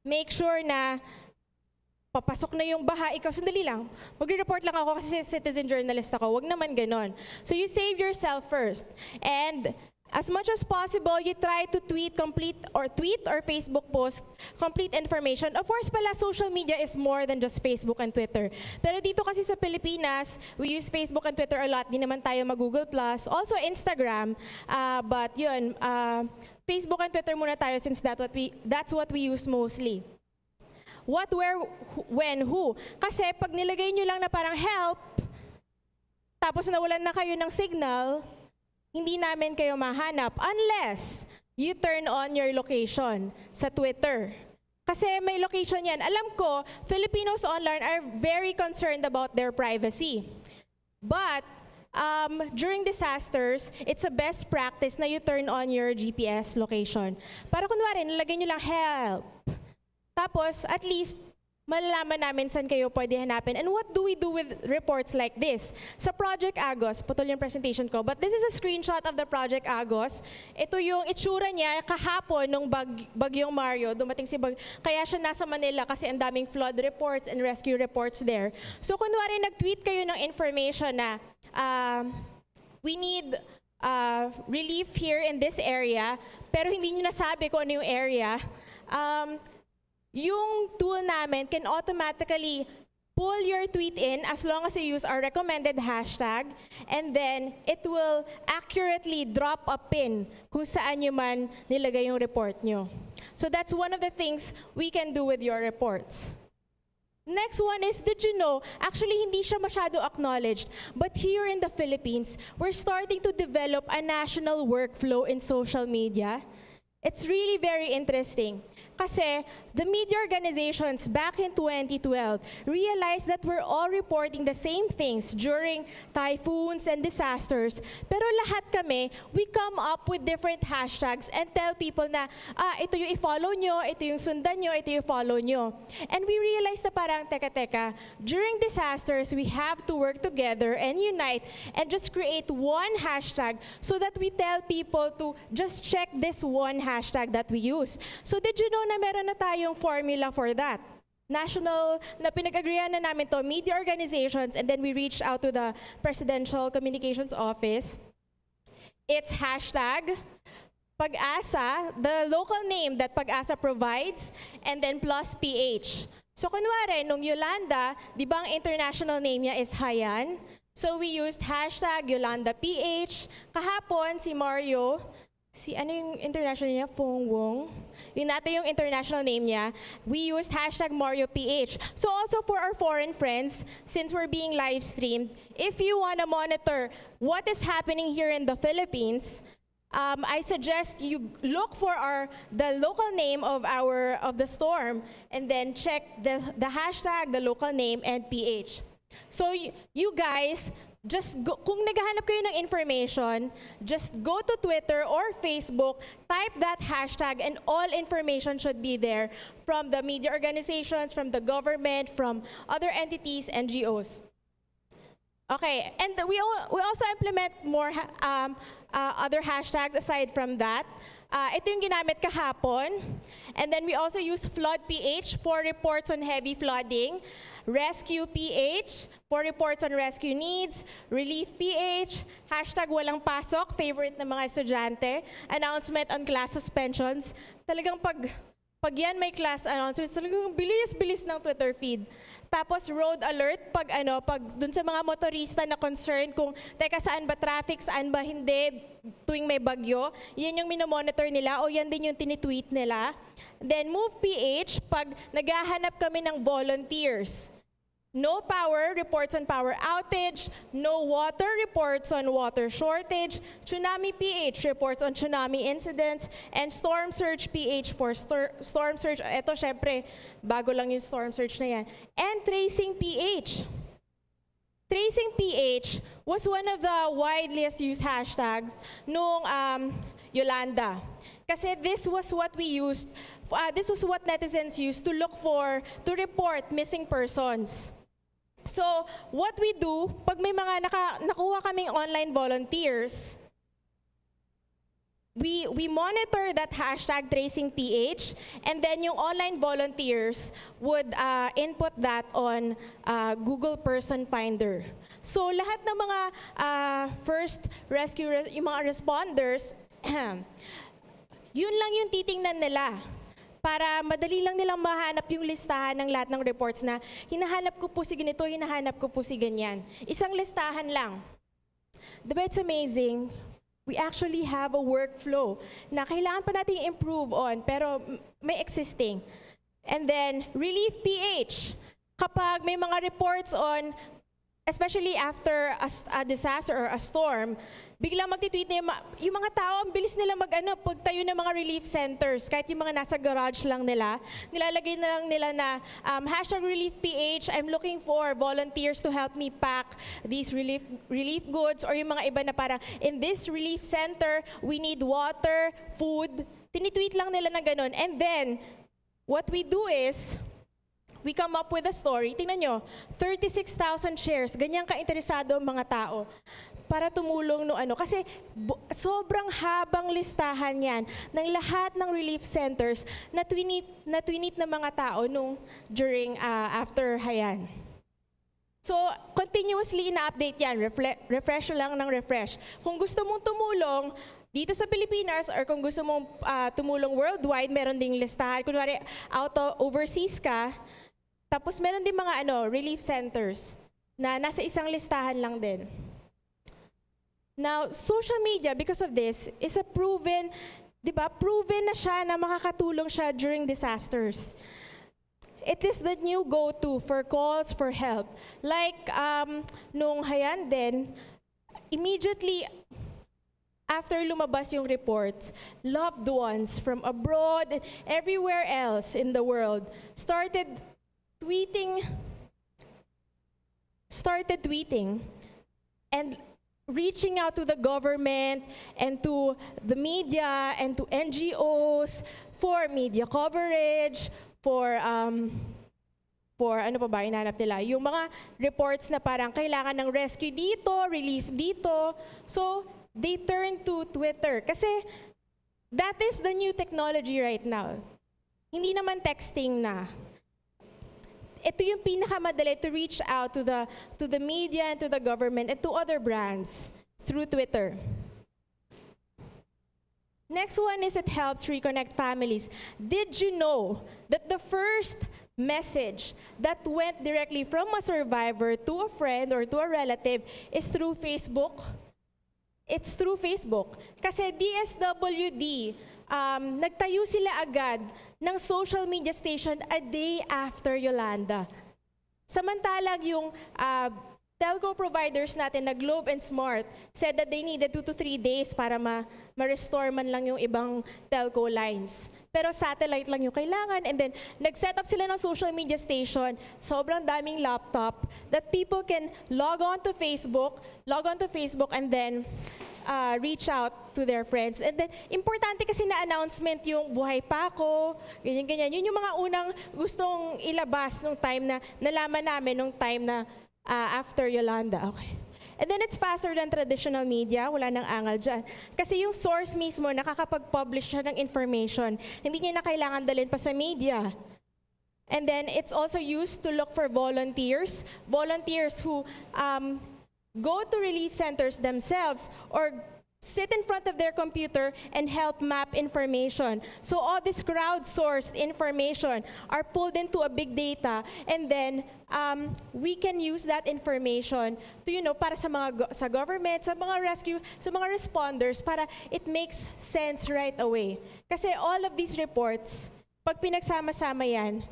Make sure na papasok na yung baha, ikaw, sandali lang, magre-report lang ako kasi citizen journalist ako. Huwag naman ganon. So you save yourself first. And as much as possible, you try to tweet or Facebook post complete information. Of course pala, social media is more than just Facebook and Twitter. Pero dito kasi sa Pilipinas, we use Facebook and Twitter a lot. Di naman tayo mag-Google+. Also Instagram. But yun, Facebook and Twitter muna tayo since that's what we use mostly. What, where, when, who. Kasi pag nilagay nyo lang na parang help, tapos nawalan na kayo ng signal, hindi namin kayo mahanap unless you turn on your location sa Twitter. Kasi may location yan. Alam ko, Filipinos online are very concerned about their privacy. But during disasters, it's a best practice na you turn on your GPS location. Para kunwari, nilagay nyo lang help. Tapos, at least, malalaman namin saan kayo pwede hanapin. And what do we do with reports like this? Sa Project Agos, putol yung presentation ko, but this is a screenshot of the Project Agos. Ito yung itsura niya kahapon nung bagyong Mario, dumating si kaya siya nasa Manila kasi ang daming flood reports and rescue reports there. So kunwari nag-tweet kayo ng information na we need relief here in this area, pero hindi nyo nasabi kung ano yung area, yung tool namin can automatically pull your tweet in as long as you use our recommended hashtag, and then it will accurately drop a pin kung saan nyo man nilagay yung report nyo. So that's one of the things we can do with your reports. Next one is, did you know, actually hindi siya masyado acknowledged, but here in the Philippines, we're starting to develop a national workflow in social media. It's really very interesting. Kasi the media organizations back in 2012 realized that we're all reporting the same things during typhoons and disasters. Pero lahat kami, we come up with different hashtags and tell people na, ito yung i-follow nyo, ito yung sundan nyo, ito yung follow nyo. And we realized na parang, teka, during disasters, we have to work together and unite and just create one hashtag so that we tell people to just check this one hashtag that we use. So did you know na meron na tayong formula for that? National, na pinag-agreean na namin to, media organizations, and then we reached out to the Presidential Communications Office. It's hashtag Pag-asa, the local name that Pag-asa provides, and then plus PH. So kunwari, nung Yolanda, di ba ang international name niya is Hayan? So we used hashtag Yolanda PH. Kahapon, si Mario, ano yung international niya? Fong Wong. Yun natin yung international name niya. We used hashtag MarioPH. So also for our foreign friends, since we're being live streamed, if you want to monitor what is happening here in the Philippines, I suggest you look for the local name of the storm and then check the hashtag, the local name, and PH. So you guys, just go, kung naghahanap kayo ng information, just go to Twitter or Facebook, type that hashtag, and all information should be there from the media organizations, from the government, from other entities, NGOs. Okay, and we also implement more other hashtags aside from that. Ito yung ginamit kahapon. And then we also use Flood PH for reports on heavy flooding, Rescue PH for reports on rescue needs, Relief PH, hashtag walang pasok, favorite ng mga estudyante, announcement on class suspensions. Talagang pag yan may class announcements, talagang bilis-bilis ng Twitter feed. Tapos road alert, pag dun sa mga motorista na concerned kung, teka, saan ba traffic, saan ba hindi, tuwing may bagyo, yan yung minomonitor nila o yan din yung tinitweet nila. Then Move PH, pag naghahanap kami ng volunteers. No power, reports on power outage. No water, reports on water shortage. Tsunami PH, reports on tsunami incidents. And Storm Surge PH for storm surge. Ito, syempre, bago lang yung storm surge na yan. And Tracing PH. Tracing PH was one of the widely used hashtags nung Yolanda. Kasi this was what we used, this was what netizens used to report missing persons. So, what we do, pag may mga nakuha kaming online volunteers, we monitor that hashtag Tracing PH, and then yung online volunteers would input that on Google Person Finder. So, lahat ng mga first rescue, yung mga responders, yun lang yung titingnan nila. Para madali lang nilang mahanap yung listahan ng lahat ng reports na hinahanap ko po si ganito, hinahanap ko po si ganyan. Isang listahan lang. Diba it's amazing? We actually have a workflow na kailangan pa natin improve on, pero may existing. And then, Relief PH. Kapag may mga reports on, especially after a disaster or a storm, biglang magtitweet na yung mga tao, ang bilis nila pagtayo ng mga relief centers, kahit yung mga nasa garage lang nila, nilalagay na lang nila na hashtag Relief PH, I'm looking for volunteers to help me pack these relief goods, or yung mga iba na parang, in this relief center, we need water, food, tinitweet lang nila na ganun. And then, what we do is, we come up with a story. Tingnan nyo, 36,000 shares. Ganyan ka-interesado ang mga tao para tumulong no ano. Kasi sobrang habang listahan yan ng lahat ng relief centers na twinit ng mga tao after Hayan. So, continuously ina-update yan. Refresh lang ng refresh. Kung gusto mong tumulong dito sa Pilipinas, or kung gusto mong tumulong worldwide, meron ding listahan. Kunwari, overseas ka, Tapos meron din mga relief centers na nasa isang listahan lang din. Now, social media, because of this, is a proven, di ba, proven na siya na makakatulong siya during disasters. It is the new go-to for calls for help. Like, nung Hayan din, immediately after lumabas yung reports, loved ones from abroad and everywhere else in the world started tweeting and reaching out to the government and to the media and to NGOs for media coverage, for ano pa ba hinanap nila? Yung mga reports na parang kailangan ng rescue dito, relief dito. So, they turn to Twitter. Kasi that is the new technology right now. Hindi naman texting na. Ito yung pinakamadali to reach out to the media and to the government and to other brands through Twitter. Next one is it helps reconnect families. Did you know that the first message that went directly from a survivor to a friend or to a relative is through Facebook? It's through Facebook. Kasi DSWD, nagtayo sila agad ng social media station a day after Yolanda. Samantalang yung telco providers natin na Globe and Smart said that they needed 2 to 3 days para ma-restore man lang yung ibang telco lines. Pero satellite lang yung kailangan, and then nag-set up sila ng social media station, sobrang daming laptop, that people can log on to Facebook and then reach out to their friends. And then, importante kasi na announcement yung buhay pa ako, ganyan-ganyan. Yun yung mga unang gustong ilabas nung time na nalaman namin nung time na after Yolanda. Okay. And then it's faster than traditional media. Wala nang angal dyan. Kasi yung source mismo, nakakapag-publish siya ng information. Hindi niya na kailangan dalhin pa sa media. And then it's also used to look for volunteers. Volunteers who go to relief centers themselves or sit in front of their computer and help map information. So all this crowdsourced information are pulled into a big data, and then we can use that information to, para sa government, sa mga rescue, sa mga responders, para it makes sense right away. Kasi all of these reports, pag pinagsama-sama yan,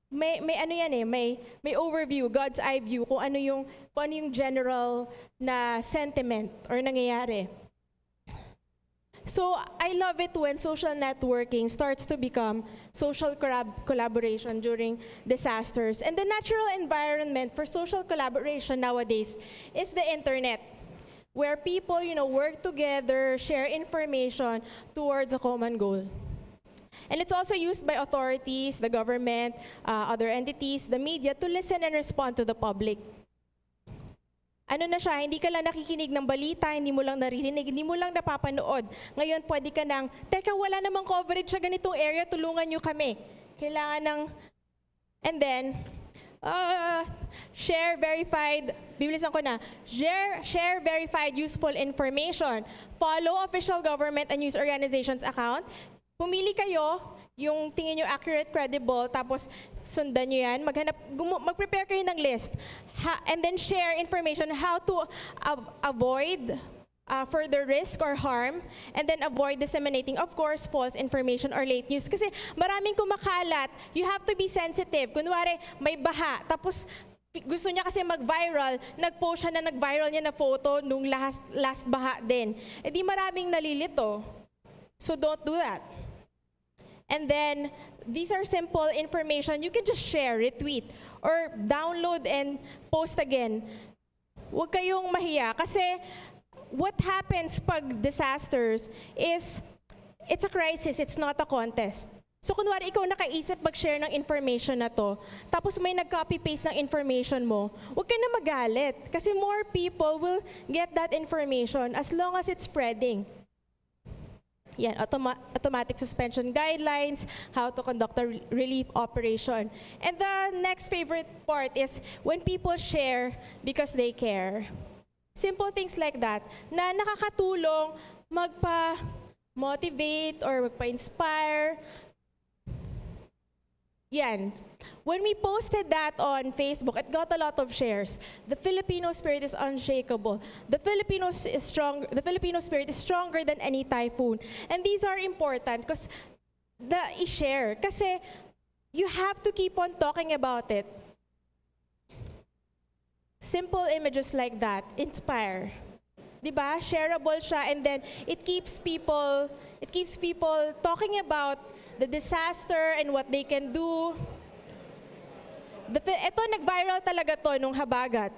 may ano yan may overview, God's eye view, kung ano yung general na sentiment or nangyayari. So I love it when social networking starts to become social collaboration during disasters. And the natural environment for social collaboration nowadays is the internet, where people, work together, share information towards a common goal. And it's also used by authorities, the government, other entities, the media, to listen and respond to the public. Ano na siya, hindi ka lang nakikinig ng balita, hindi mo lang naririnig, hindi mo lang napapanood. Ngayon, pwede ka nang, teka, wala namang coverage sa ganitong area, tulungan nyo kami. Kailangan ng, and then, share verified, bibilisan ko na, share verified useful information. Follow official government and news organizations account. Pumili kayo, yung tingin nyo accurate, credible, tapos sundan nyo yan, mag-prepare kayo ng list. And then share information how to avoid further risk or harm, and then avoid disseminating, of course, false information or late news. Kasi maraming kumakalat, you have to be sensitive. Kunwari, may baha, tapos gusto niya kasi mag-viral, nag-post siya na nag-viral niya na photo nung last baha din. E di maraming nalilito. So don't do that. And then, these are simple information. You can just share, retweet, or download and post again. Huwag kayong mahiya. Kasi, what happens pag disasters is, it's a crisis, it's not a contest. So, kunwari, ikaw nakaisip mag-share ng information na to, tapos may nag-copy-paste ng information mo, huwag ka na magalit. Kasi more people will get that information as long as it's spreading. Yan, automatic suspension guidelines, how to conduct a relief operation. And the next favorite part is when people share because they care. Simple things like that na nakakatulong magpa-motivate or magpa-inspire. Yan. when we posted that on Facebook, it got a lot of shares. The Filipino spirit is unshakable. The Filipino spirit is stronger than any typhoon. And these are important because i-share. Kasi you have to keep on talking about it. Simple images like that inspire. Diba? Shareable siya, and then it keeps people talking about the disaster and what they can do. Ito, nag-viral talaga to nung habagat.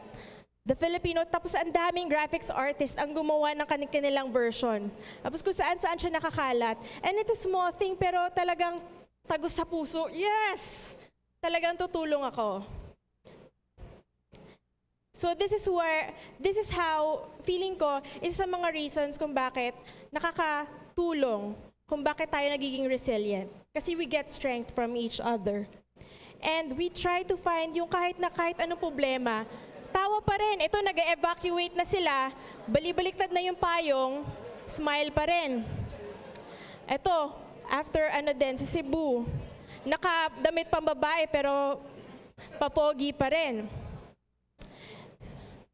The Filipino, tapos ang daming graphics artist ang gumawa ng kanilang version. Tapos kung saan-saan siya nakakalat. And it's a small thing, pero talagang tagos sa puso. Yes! Talagang tutulong ako. So this is how, feeling ko, isa sa mga reasons kung bakit nakakatulong, kung bakit tayo nagiging resilient. Kasi we get strength from each other. And we try to find yung kahit anong problema, tawa pa rin. Ito, nag-evacuate na sila, balibaliktad na yung payong, smile pa rin. Ito, after sa Cebu, nakadamit pang babae pero papogi pa rin.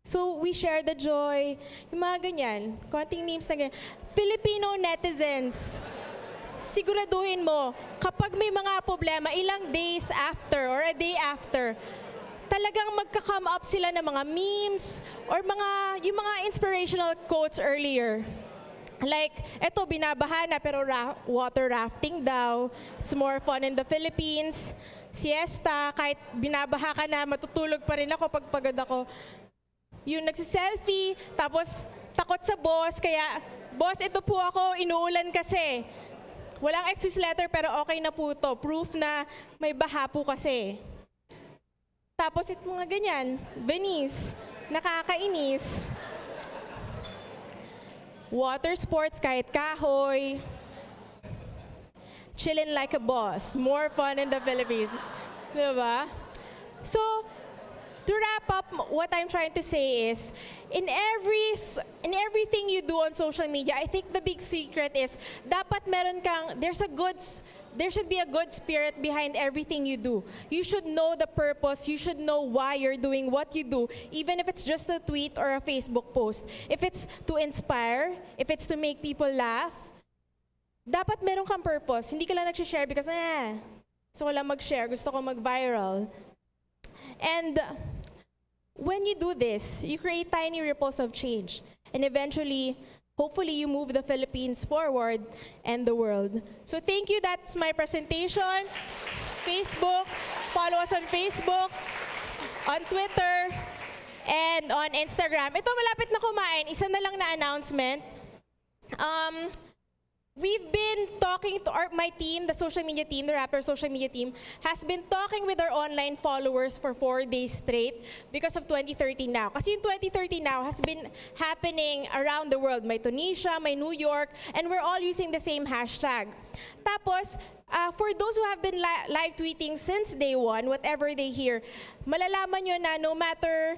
So, we share the joy. Yung mga ganyan. Konting memes na ganyan. Filipino netizens, siguraduhin mo, kapag may mga problema, ilang days after or a day after, talagang magka-come up sila ng mga memes or yung mga inspirational quotes earlier. Like, eto, binabaha na pero water rafting daw. It's more fun in the Philippines. Siesta, kahit binabaha ka na, matutulog pa rin ako pag pagod ako. Yung nagsiselfie, tapos takot sa boss, kaya, boss, ito po ako, inuulan kasi. Walang excuse letter, pero okay na po to. Proof na may baha po kasi. Tapos ito mga ganyan, Venice, nakakainis. Water sports, kahit kahoy. Chillin' like a boss. More fun in the Philippines. Diba? So, to wrap up, what I'm trying to say is, in everything you do on social media, I think the big secret is, dapat meron kang, there should be a good spirit behind everything you do. You should know the purpose, you should know why you're doing what you do, even if it's just a tweet or a Facebook post. If it's to inspire, if it's to make people laugh, dapat meron kang purpose. Hindi ka lang nag-share because, gusto ko lang mag-share, gusto ko mag-viral. And when you do this, you create tiny ripples of change. And eventually, hopefully, you move the Philippines forward and the world. So thank you. That's my presentation. Facebook. Follow us on Facebook, on Twitter, and on Instagram. Ito, malapit na kumain. Isa na lang na announcement. We've been talking to my team, the social media team, the Rapper social media team, has been talking with our online followers for 4 days straight because of 2030 Now. Kasi yung 2030 Now has been happening around the world. May Tunisia, may New York, and we're all using the same hashtag. Tapos, for those who have been live tweeting since day one, whatever they hear, malalaman nyo na no matter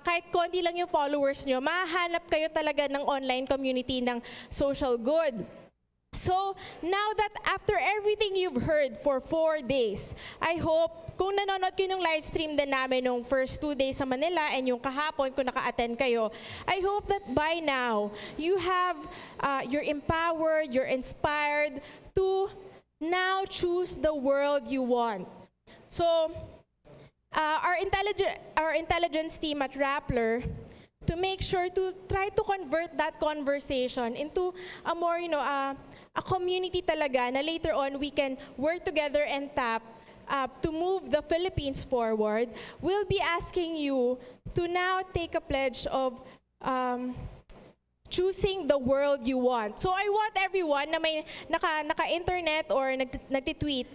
kahit konti lang yung followers nyo, mahanap kayo talaga ng online community ng social good. So, now that after everything you've heard for 4 days, I hope, kung nanonood kayo ng live stream din namin nung first 2 days sa Manila and yung kahapon kung naka-attend kayo, I hope that by now, you're empowered, you're inspired to now choose the world you want. So, our intelligence team at Rappler, to make sure to try to convert that conversation into a more, a community talaga na later on we can work together and tap to move the Philippines forward. We'll be asking you to now take a pledge of choosing the world you want. So I want everyone na may naka-internet or nagtitweet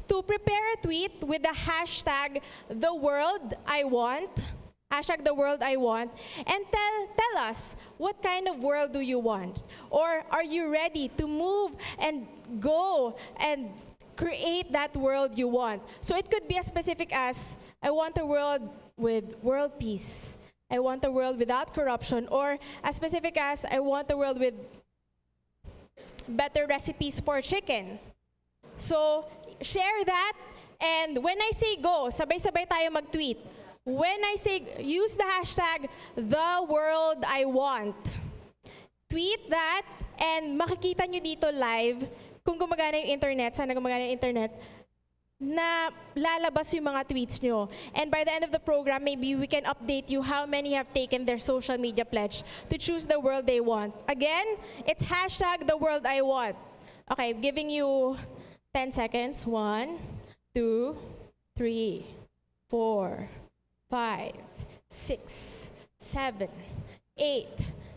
to prepare a tweet with the hashtag #TheWorldIWant. Hashtag #TheWorldIWant, and tell us, what kind of world do you want? Or are you ready to move and go and create that world you want? So it could be as specific as, I want a world with world peace. I want a world without corruption. Or as specific as, I want a world with better recipes for chicken. So share that, And when I say go, sabay-sabay tayo mag-tweet. When I say use the hashtag, the world I want. Tweet that, and makikita nyo dito live, kung gumagana yung internet, sana gumagana yung internet, na lalabas yung mga tweets nyo. And by the end of the program, maybe we can update you how many have taken their social media pledge to choose the world they want. Again, it's hashtag the world I want. Okay, giving you 10 seconds. 1, 2, 3, 4, 5, 6, 7, 8,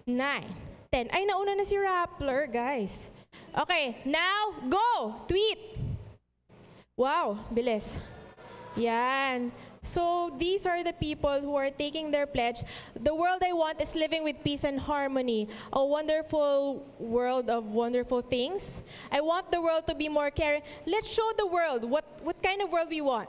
9, 10. Ay, nauna na si Rappler, guys. Okay, now, go! Tweet! Wow, bilis. Yan. So these are the people who are taking their pledge. The world I want is living with peace and harmony. A wonderful world of wonderful things. I want the world to be more caring. Let's show the world what kind of world we want.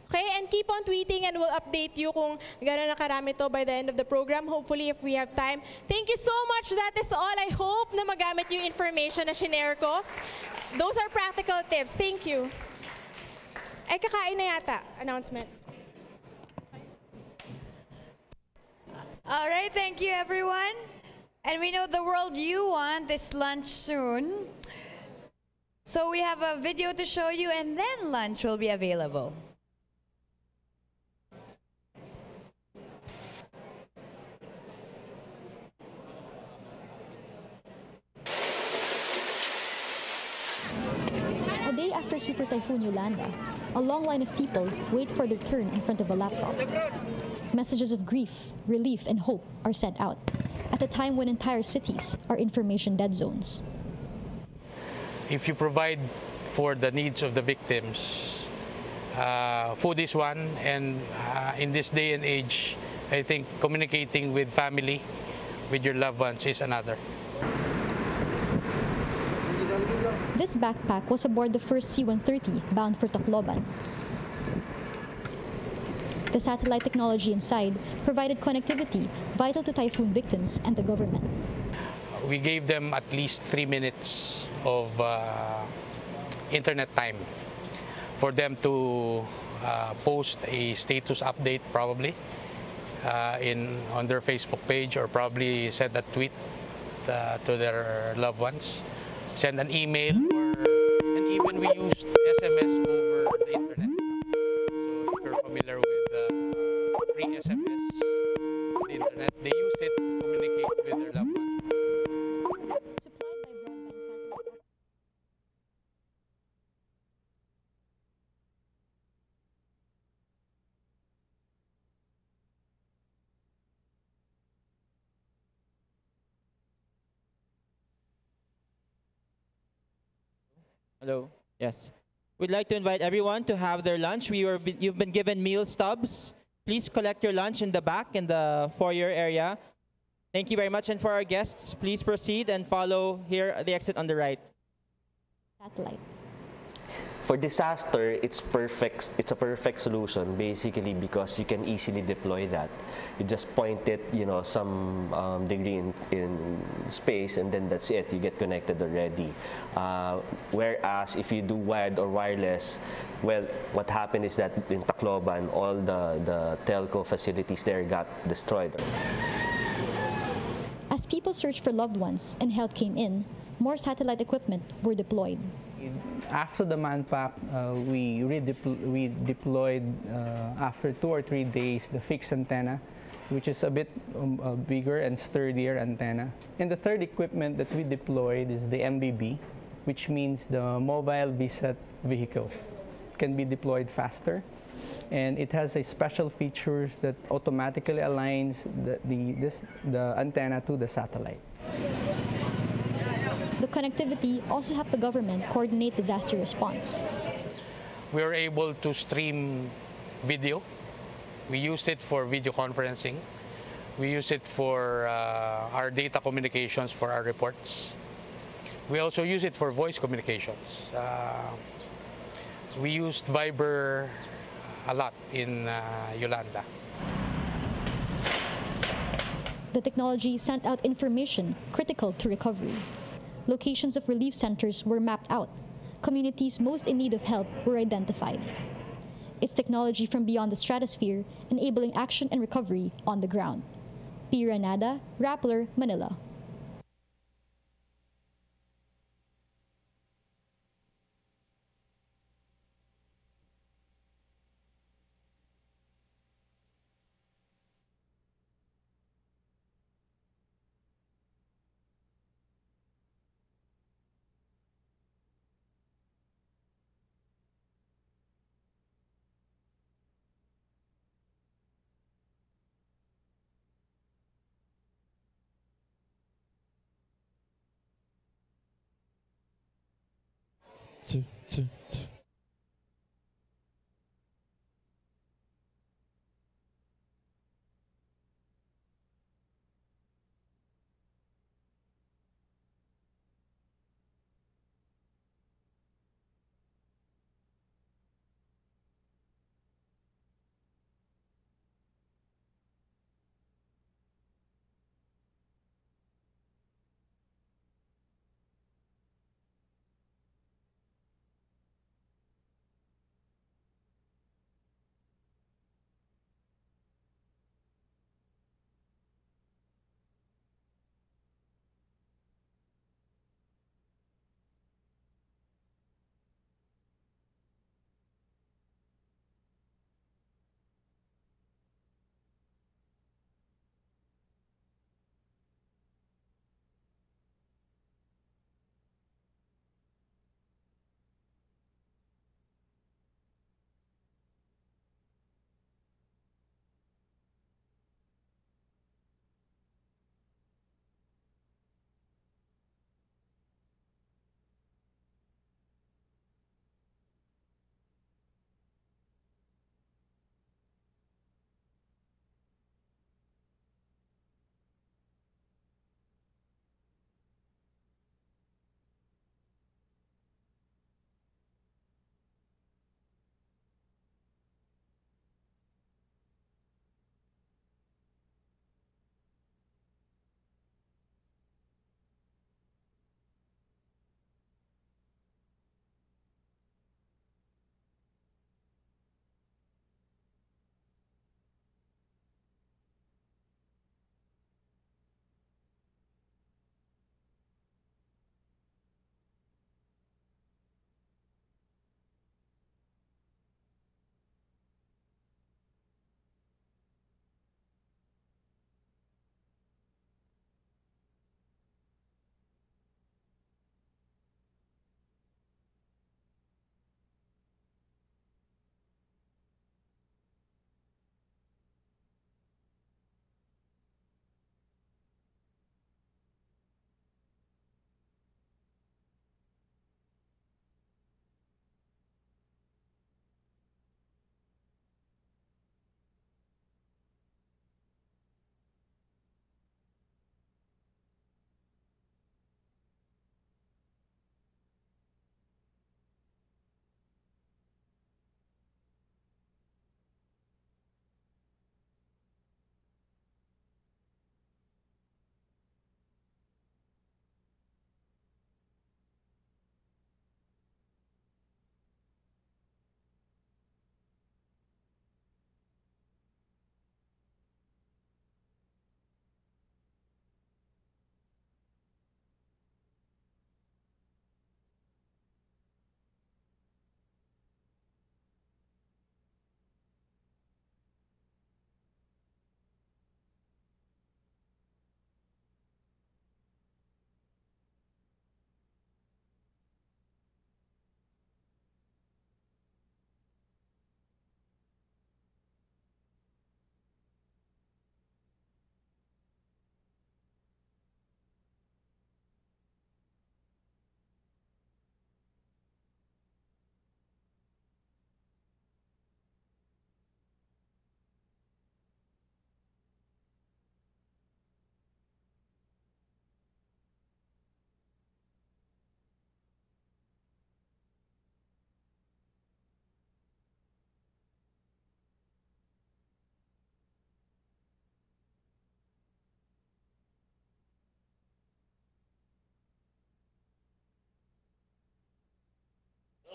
Okay, and keep on tweeting and we'll update you kung gano'n na karami to by the end of the program. Hopefully, if we have time. Thank you so much. That is all. I hope na magamit yung information na shinare ko. Those are practical tips. Thank you. Ay, kakain na yata. Announcement. All right, thank you, everyone. And we know the world you want is lunch soon. So we have a video to show you, and then lunch will be available. A day after Super Typhoon Yolanda, a long line of people wait for their turn in front of a laptop. Messages of grief, relief, and hope are sent out at a time when entire cities are information dead zones. If you provide for the needs of the victims, food is one, and in this day and age, I think communicating with family, with your loved ones is another. This backpack was aboard the first C-130 bound for Tacloban. The satellite technology inside provided connectivity vital to typhoon victims and the government. We gave them at least 3 minutes of internet time for them to post a status update, probably on their Facebook page, or probably send a tweet to their loved ones, send an email, and even we used SMS over the internet. So if you're familiar with free SMS on the internet, they used it to communicate with their loved ones. Hello. Yes. We'd like to invite everyone to have their lunch. You've been given meal stubs. Please collect your lunch in the back in the foyer area. Thank you very much. And for our guests, please proceed and follow here at the exit on the right. Satellite. For disaster, it's perfect. It's a perfect solution, basically, because you can easily deploy that. You just point it, some degree in space, and then that's it. You get connected already. Whereas if you do wired or wireless, well, what happened is that in Tacloban, all the telco facilities there got destroyed. As people searched for loved ones and help came in, more satellite equipment were deployed. After the manpack, we deployed after 2 or 3 days the fixed antenna, which is a bit bigger and sturdier antenna. And the third equipment that we deployed is the MBB, which means the mobile VSAT vehicle. It can be deployed faster, and it has a special feature that automatically aligns the antenna to the satellite. The connectivity also helped the government coordinate disaster response. We were able to stream video. We used it for video conferencing. We used it for our data communications for our reports. We also use it for voice communications. We used Viber a lot in Yolanda. The technology sent out information critical to recovery. Locations of relief centers were mapped out. Communities most in need of help were identified. It's technology from beyond the stratosphere, enabling action and recovery on the ground. P. Ranada, Rappler, Manila.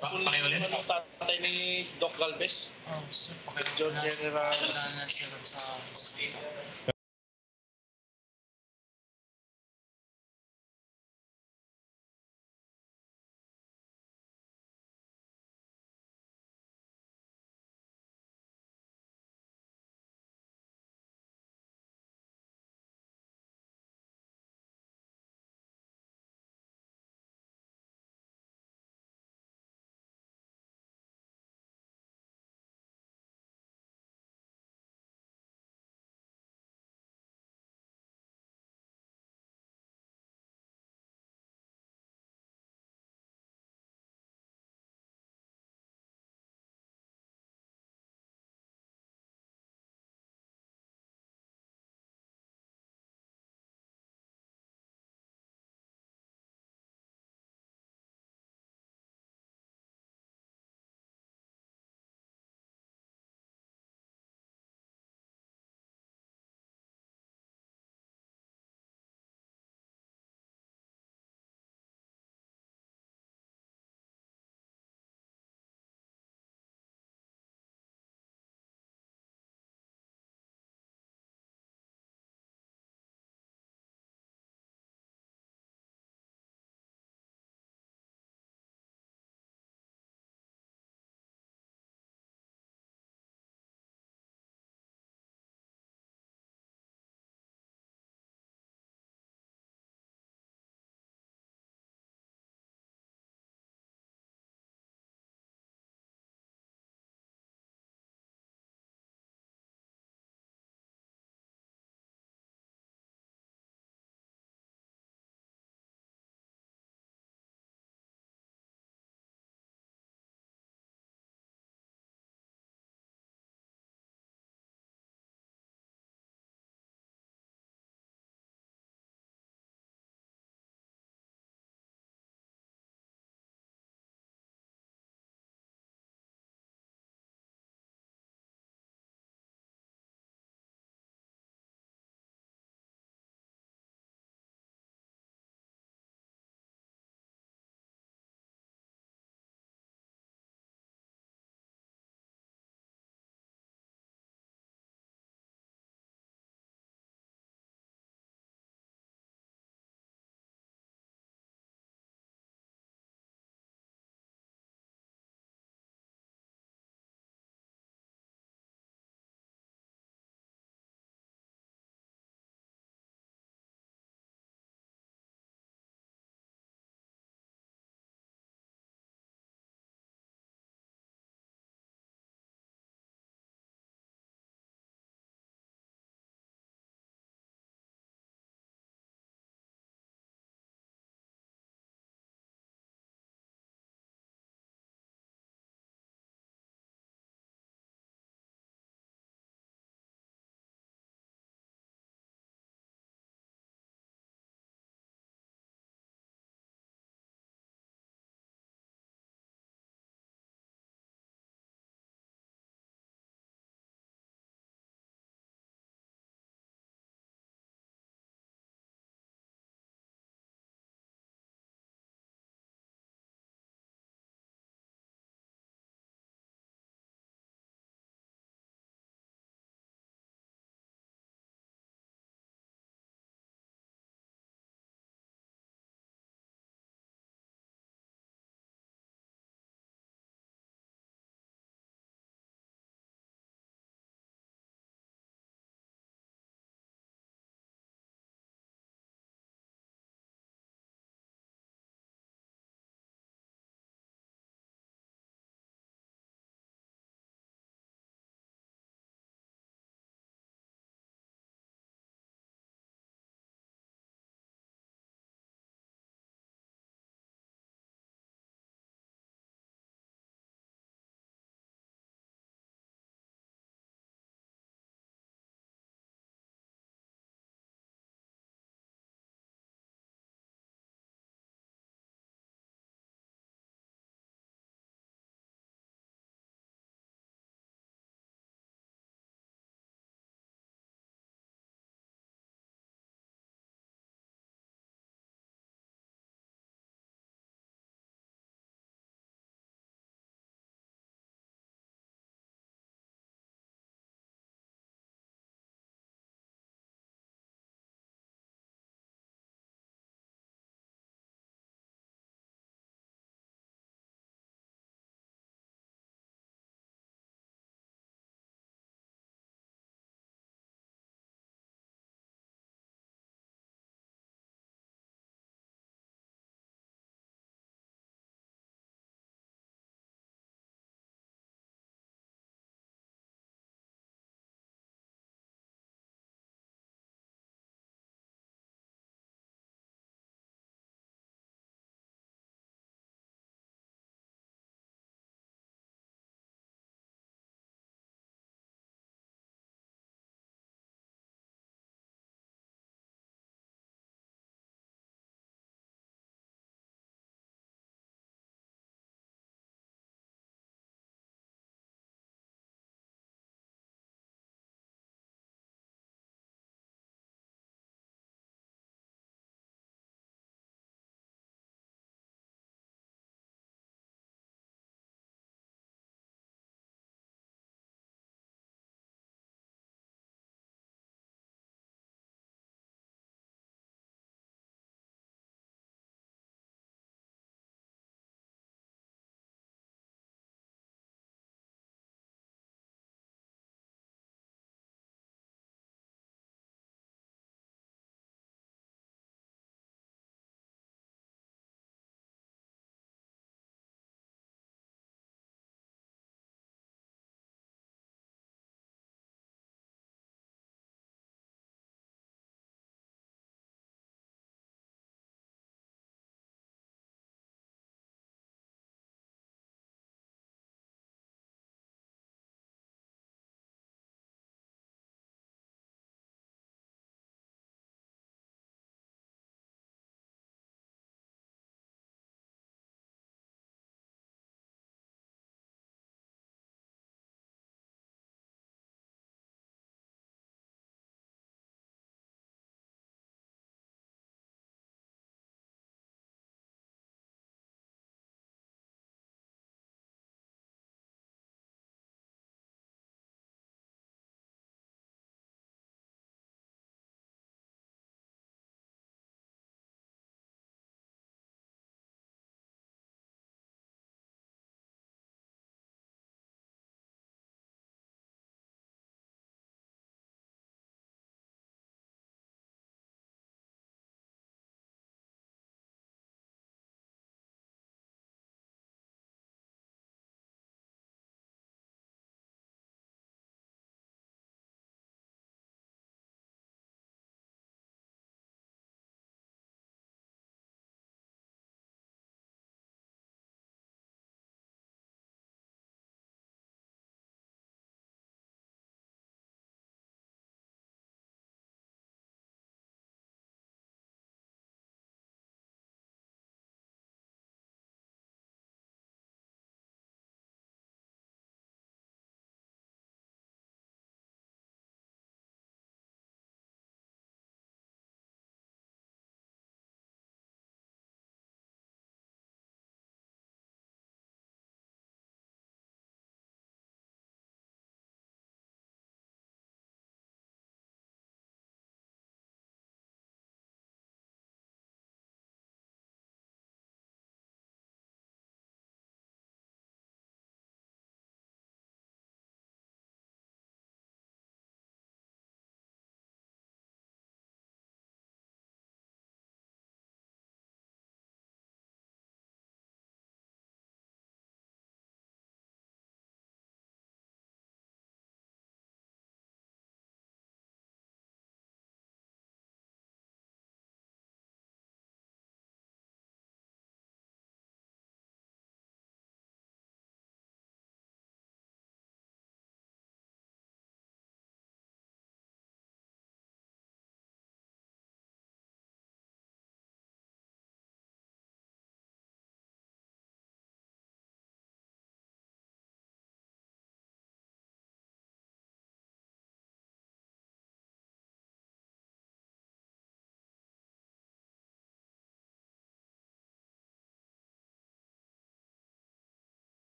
Pakiulit. tayo ni Doc Galvez. Oh, sir. John General. Sa